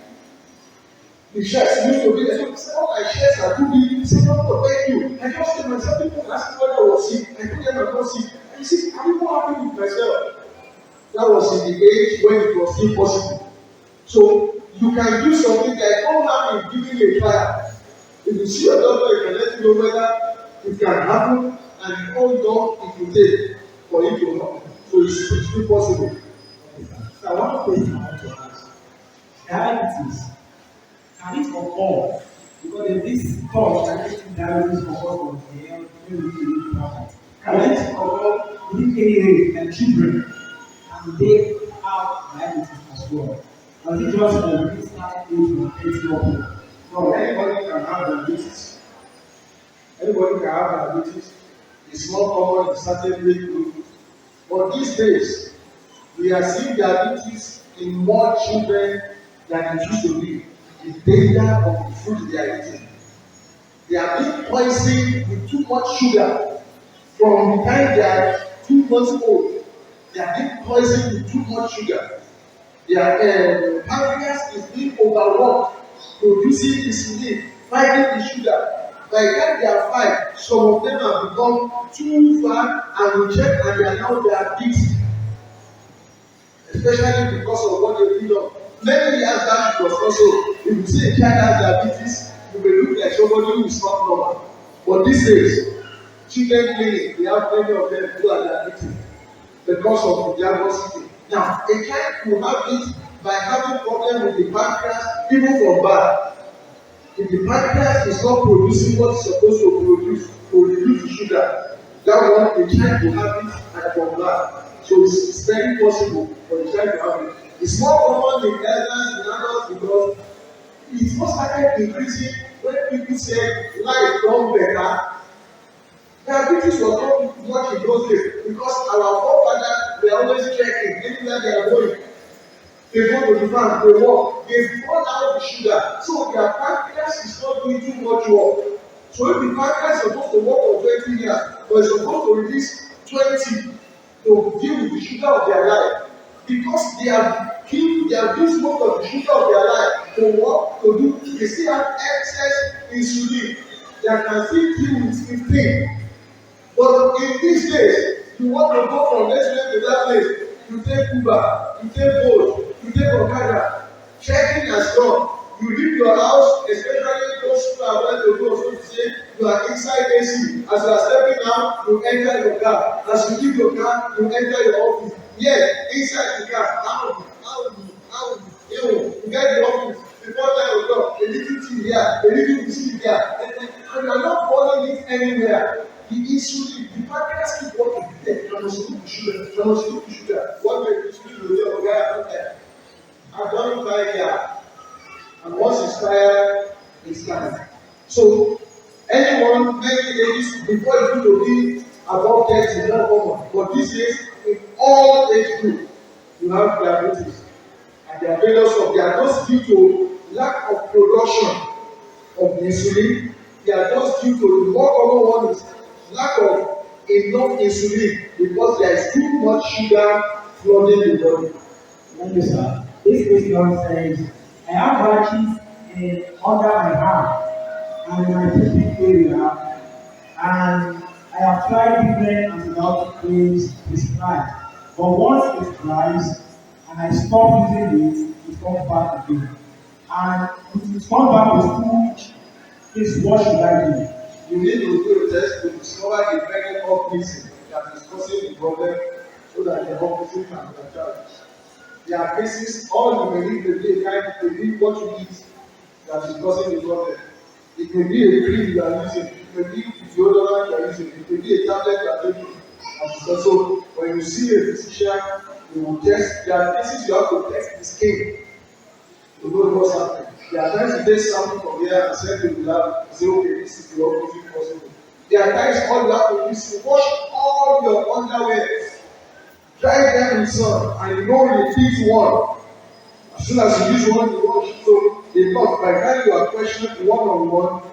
The shirts used to be there. So he said, all my shirts are too big. He said, no, thank you. I just said myself, people asked me whether I was sick. I told them I'm not sick. And he said, are you not happy with myself? That was in the age when it was still possible. So you can do something that don't have in giving a trial. If you see your doctor, you can let you know whether it can happen and how long it will take for it to happen. So it's still possible. So I want to question I want to ask. Diabetes, can it occur? Because there's this thought that diabetes occurs from the health, maybe we need to can it occur within any age and children? And they have diabetes as well. Or is it just a really starting age from 30 upward? No, anybody can have diabetes. Anybody can have diabetes. It's not common in certain age group. But these days, we are seeing diabetes in more children than it used to be. The danger of the food they are eating. They are being poisoned with too much sugar from the time they are 2 months old. They are being poisoned with too much sugar. Their pancreas is being overworked, producing insulin, fighting the sugar. By the time they are 5, some of them have become too fat and reject and they are now diabetes. Especially because of what they feed on. Many years back it was also, if you see a child has diabetes, you may look like somebody who is not normal. But these days, children clinic, we have many of them who are diabetic because of the diagnostic. Now, a child will have it by having problem with the pancreas even from birth. If the pancreas is not producing what it's supposed to produce to reduce the sugar, that one the child will have it at from birth. So it's very possible for the child to have it. It's more common in elders and adults because it first started increasing when people say life don better. Diabetes was not much in those days because our forefathers were always checking anywhere they are going. They go to the farm, they walk, they burn out the sugar. So their pancreas is not doing too much work. So if the pancreas is supposed to work for 20 years, but it's supposed to release 20 to deal with the sugar of their life, because they have used most of the sugar of their life to work, to do, they still have excess insulin that can still deal with 15. But in these days, you want to go from this place to that place, you take Uber, you take Bolt, you take Okada, checking has gone. You leave your house, especially those who are well to do also to say you are inside AC. As you are stepping out, you enter your car. As you leave your car, you enter your office. Yes, inside the car, how you get the office before 9 o'clock, a little tea here, a little biscuit here, and you are not following it anywhere. The insulin, the pancreas keep working. You must look the sugar, What way the insulin will do? Okay, I don't care. I've done it 5 years. And once it's tired, it's time. So, anyone, many ages, before you need to be above 30 is not common. But these days, in all age groups, you have diabetes. And they are various of they are just due to lack of production of the insulin. They are just due to the more common one is lack of enough insulin because there is too much sugar flooding the body. Thank you, sir. This question says, I have rashes under my hand and in my pubic area, and I have tried different antibiotic creams prescribed. But once it dries and I stop using it, it comes back again. And if it comes back with too much, please what should I do? You need to do a test to discover the very organism that is causing the problem so that the organism can be attacked. There are cases, all you may need to be a kind to be what you eat that is causing the problem. It may be a cream you are using, it may be deodorant you are using, it may be a tablet you are taking. And also, when you see a physician, you will test. There are cases you have to test the skin to know what's happening. There are times you take something from here and send it to the lab and say, okay, this is the opposite possible. There are times all you have to do is wash all your underwear, dry them in sun, and you don't repeat one. As soon as you use one, you wash. So a lot. By the time you are questioned one on one,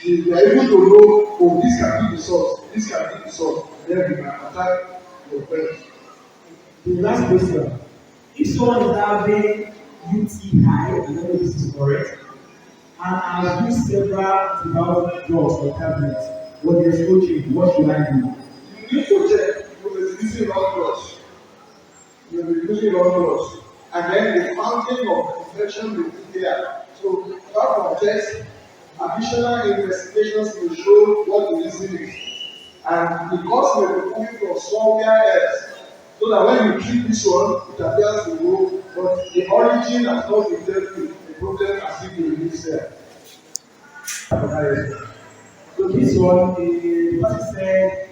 you are able to know, oh, this can be the source, this can be the source. Then you can attack your friends. The last question. If someone is having UTI, I don't know if this is correct, and has used several antibiotic drugs or tablets, but there's no change, what should I do? You need to check. You will be using wrong drugs. You will be using wrong drugs. And then the fountain of infection will be there. So, apart from tests, additional investigations will show what the reason is. And the cause may be coming from somewhere else. So that when you treat this one, it appears to go, but the origin has not been dealt with. The problem has still been released there. So this one, the person said,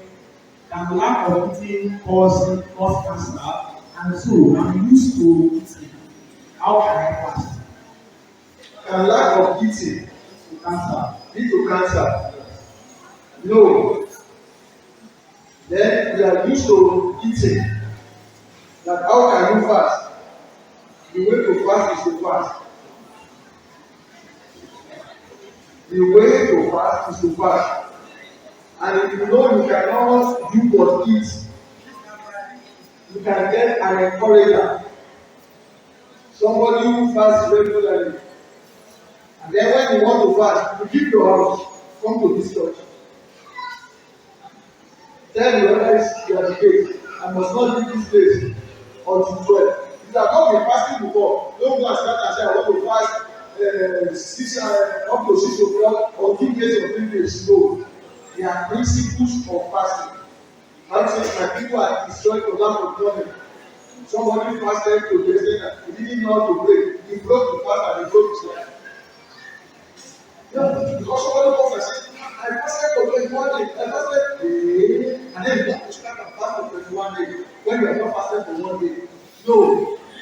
can lack of eating cause cancer? And so I'm used to eating. How can I fast? Can lack of eating To cancer. lead to cancer? No. Then you are used to eating. That how can you fast? The way to fast is to fast. The way to fast is to fast. And if you know you cannot do but eat, you can get an encourager. Somebody who fasts regularly. And then when you want to fast, you keep your house, come to this church. Tell the others you are the gate. I must not leave this place until 12. If you have not been fasting before, don't go and start and say, I want to fast up to 6 o'clock or 2 days or 3 days. No. There are principles of fasting. Bible says, my people are destroyed for lack of knowledge. Somebody fasted to yesterday, he didn't know how to pray. He broke the fast and he broke his life. Yeah, because somebody comes and says, I fasted for 21 days. I fasted, and then you have to start and fast for 21 days when you are not fasted for 1 day. No,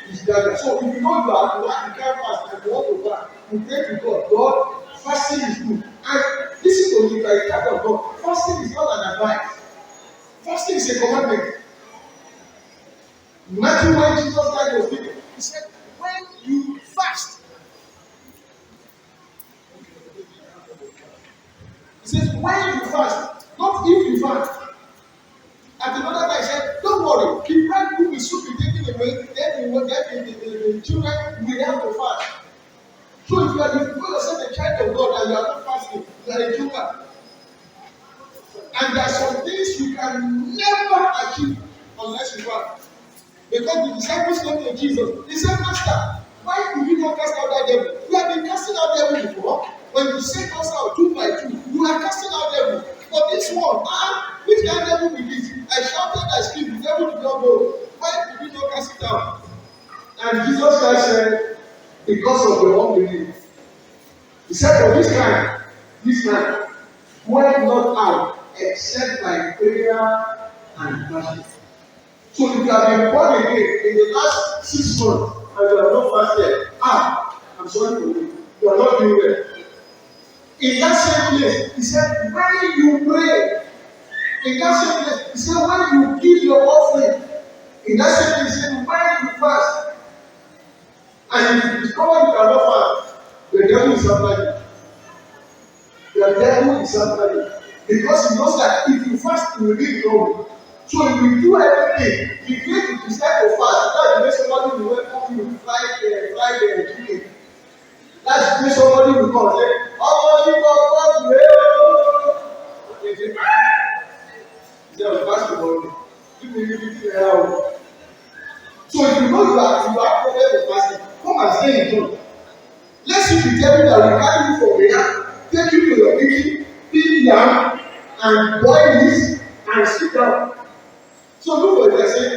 it's that. So if you know you can't fast and you want to fast, you pray to God. God, fasting is good. And listen to me by the child of God. Fasting is not an advice. Fasting is a commandment. Matthew, when Jesus Christ was speaking, he said, when you fast, he says, when you fast, not if you fast. At another time, he said, don't worry, the bread will be soon be taken away, then the children will have to fast. So if you call yourself a child of God and you are not fasting, you are a joker. And there are some things you can never achieve unless you fast. Because the disciples came to Jesus, they said, Master, why did you not cast out that devil? You have been casting out devil before. When you say cast out 2 by 2, you are casting out devil. But this one, which kind of devil will this? I shouted, I screamed, the devil did not go. Why did you not cast it out? And Jesus Christ said, because of your unbelief. He said, for this kind, went not out except by prayer and fasting. So if you have been born again in the last 6 months and you have not fasted, I'm sorry for you. You are not doing well. In that same place, he said, when you pray, in that same place, he said, when you give your offering, in that same place, he said, when you fast, and if you discover you cannot fast, the devil is after you. The devil is after you. Because he knows that if you fast, you will be in trouble. So if you do everything, the day you decide to fast, that's the way somebody will welcome you with fried chicken. That's the way somebody will come and say, oh, you got what you say, he said, we fast tomorrow. You will be there. So if you know you have problem with fasting, come and stay in church. Let's see the devil that will carry you from here, take you to your kitchen, peel yam, and boil this, and sit down. So look what they say,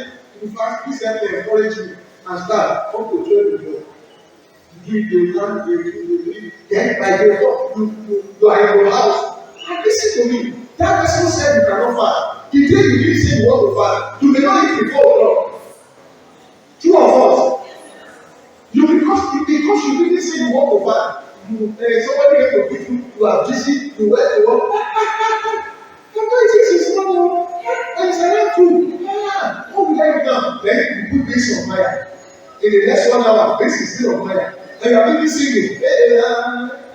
in fact, please help me encourage you and start up to 12 before. Give the land, then by the top, you are in your house. And listen to me, that person said you cannot fast. The day you didn't say you want to fast, you may not eat before God. Two of us. Because you didn't say you want to fast. Somebody came to pick you, you are busy, you went to work. I'm not eating this money. And it's around 2. How will I do now? Then you put this on fire. In the next 1 hour, this is still on fire. And you are busy singing.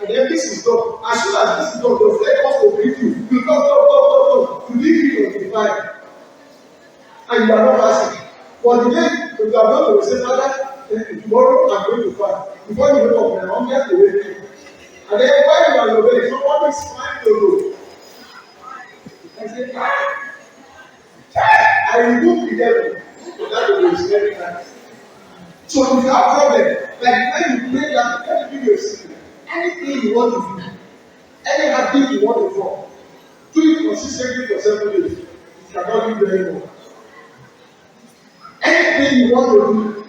And then this is done. As soon as this is done, the flesh wants to greet you. You talk. You leave it on the fire. And you are not fasting. For the day you are going to say, Father, tomorrow I'm going to fast. Before you wake up, I'm hungry to wake you. And then while you are on your bed, someone is trying to go. I say, I remove the devil. That will be very nice. So if you have problem, like when you pray that, let me give you a secret. Anything you want to do, any habit you want to form, do it consistently for 7 days. It cannot do very well. Anything you want to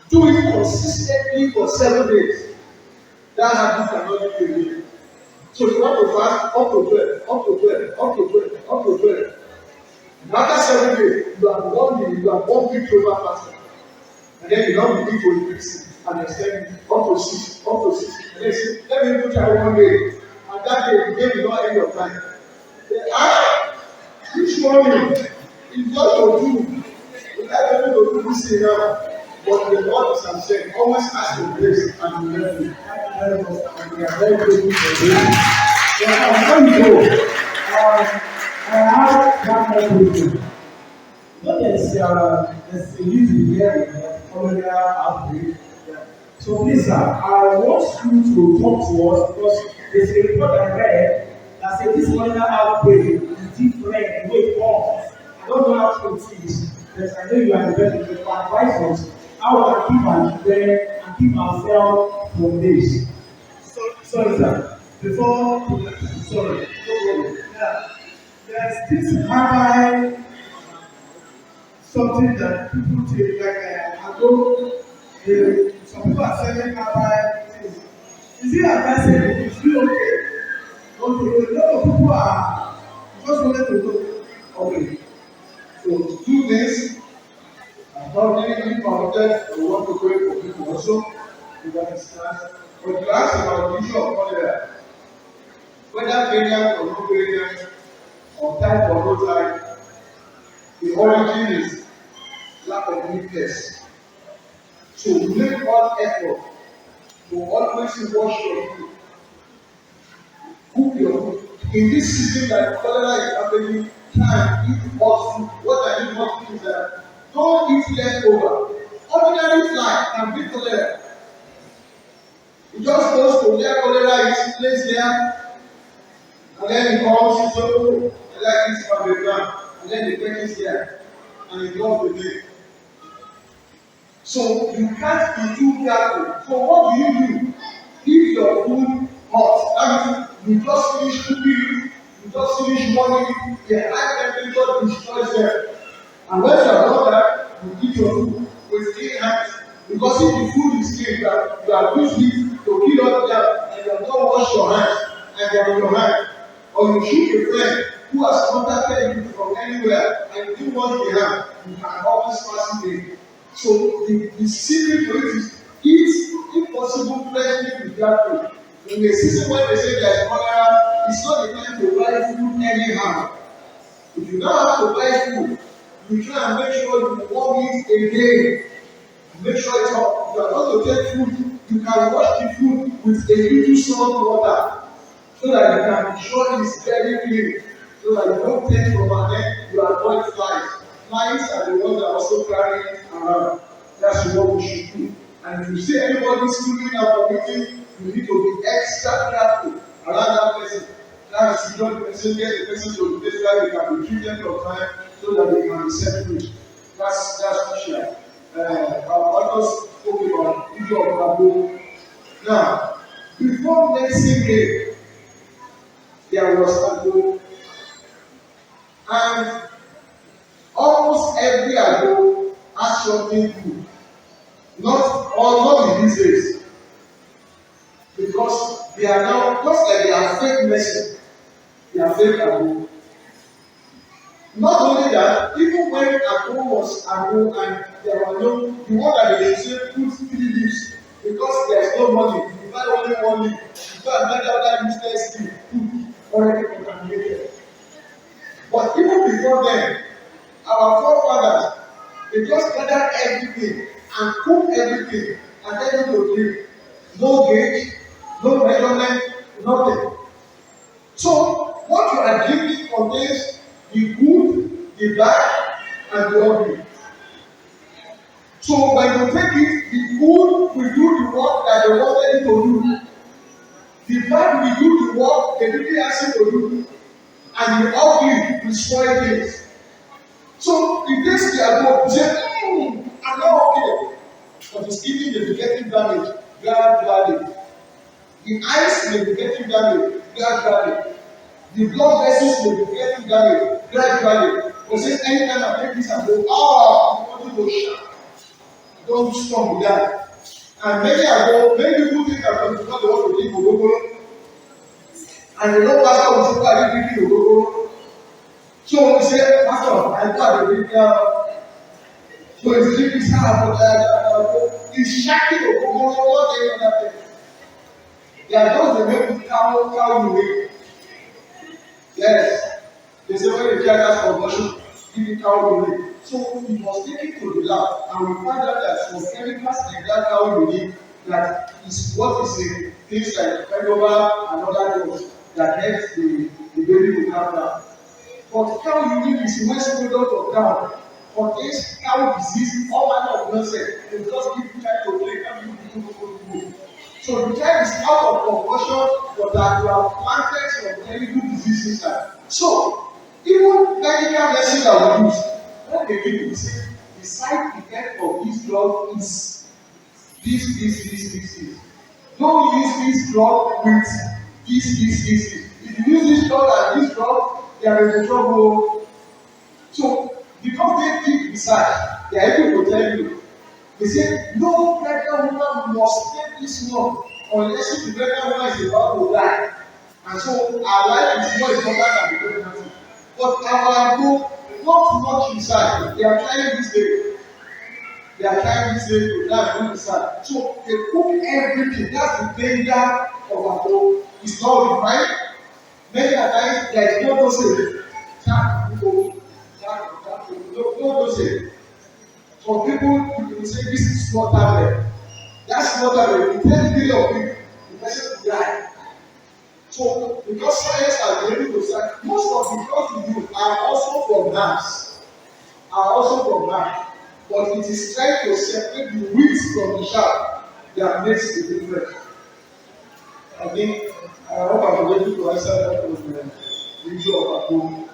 do it consistently for 7 days. That habit cannot do very well. So you want to fast up to 12. After 7 days, you have one week over fasting. And then you now begin to increase and extend up to 6. And then say, let me put out one day. And that day, the day will not end your time. Which morning? It's just for you. Without able to do this thing now. But the Lord is saying, always ask for grace and you let me. And we are very grateful for this. Before you go, I have one more question. There's a youth here following outbreak. So please, sir, I want you to talk to us because there's a report I read that says this cholera outbreak is different the way it comes. I don't know how to teach, but I know you are the best to advise us how we can keep our children and keep ourselves from this. Sorry, sir. Sorry. Yeah. There's this high something that people take like some people are selling mobile things. Is it advisable? Is it okay? Okay, a lot of people are just wanted to know. Okay. So do this. I'm not really committed. We want to pray for people also. You understand? But you ask about the issue of cholera. Whether variant or no variant, or type or no type, the origin is lack of neatness. So make all effort to always wash your food, cook your food. In this season that cholera is happening, try and eat hot food. What I mean hot food is that don't eat leftover. Ordinary fly can be cholera. It just goes to where cholera is placed there, and then it comes, so I like this from the ground, and then the plant is there, and it goes with it. So you can't be too careful. So what do? Keep your food hot. That means you just finish cooking, you just finish boiling, the high temperature destroys them. And when you have done that, you eat your food with clean hands. Because if the food is clean, you are used it to kill all them, and you have not washed your hands, and they are in your hand. Or you shoot a friend who has contacted you from anywhere, and you didn't wash the hand, you can always pass it in. So the secret to it is eat if possible freshly prepared food. In the season when they say there is cholera, it's not the time to buy food anyhow. If you don't have to buy food, you try and make sure you warm it again. Make sure it's hot. If you are going to take food, you can wash the food with a little salt water so that you can be sure it's very clean. So that you don't take from an end, you avoid flies. Flies are the ones that are also carrying it around. That's what we should do. And if you see anybody screaming out of meeting, you need to be extra careful around that person. That is not the person, get the person to the place where they can be treated on time so that they can be set free. That's crucial. Our authors spoke about the issue of taboo. Now, before medicine came, there was taboo. And almost every adult has something good. Not in these days. Because they are now, just like they are fake medicine, they are fake taboo. Not only that, even when Agbo was Agbo and there were no, the one that they say put 3 leaves because there is no money, you buy only 1 leaf, you buy another useless leaf, already contaminated. But even before then, our forefathers, they just gather everything and cook everything and tell you to drink. no gauge, no measurement, nothing. So what you are drinking contains the good, the bad, and the ugly. So when you take it, the good will do the work that they wanted it to do. The bad will do the work they didn't ask it to do. And the ugly will spoil things. So it takes their goal. You say, I'm not okay. But it's even they be getting damaged gradually. The eyes may be getting damaged gradually. The blood vessels may be getting damaged gradually. But say anytime I take this and go, the body will shut. Don't stop with that. And many people think that because they want to drink ogogoro, and they know pastor will say, why are you drinking ogogoro? So we say, pastor, I thought they drink so it's drinking it's shaking ogogoro, what they other thing. They are just the way to cow away. Yes. They say when the child has conversion, give it cow away. So we must take it to the lab and we find out that some chemicals in that cow away that is what is in things like Fedova and other drugs that helps the baby to calm down. But cow urine is a waste product of cow. Contains cow disease, all manner of nonsense. They just give child to drink and you. So the child is out of conversion, but that you have planted some terrible diseases inside. So even medical medicine that we use, when they give you say the side effect of this drug is this. Don't use this drug with this. If you use this drug and this drug, there is a trouble. So because they keep research, they are able to tell you. They say no pregnant woman must take this one unless the pregnant woman is about to die. And so our life is more important than the pregnancy. But our goal, not much research. They are trying this day. To try and do research. So they cook everything. That's the danger of our goal. It's not refined. Many times there is no dosage. No dosage. Some people will say this is slaughter. That slaughter, if you tell the deal of it, the person will die. So because science has been able to say most of the drugs we use are also from plants. But it is trying to separate the wheat from the chaff that makes the difference. I think I hope I'm able to answer that question. The issue of our home.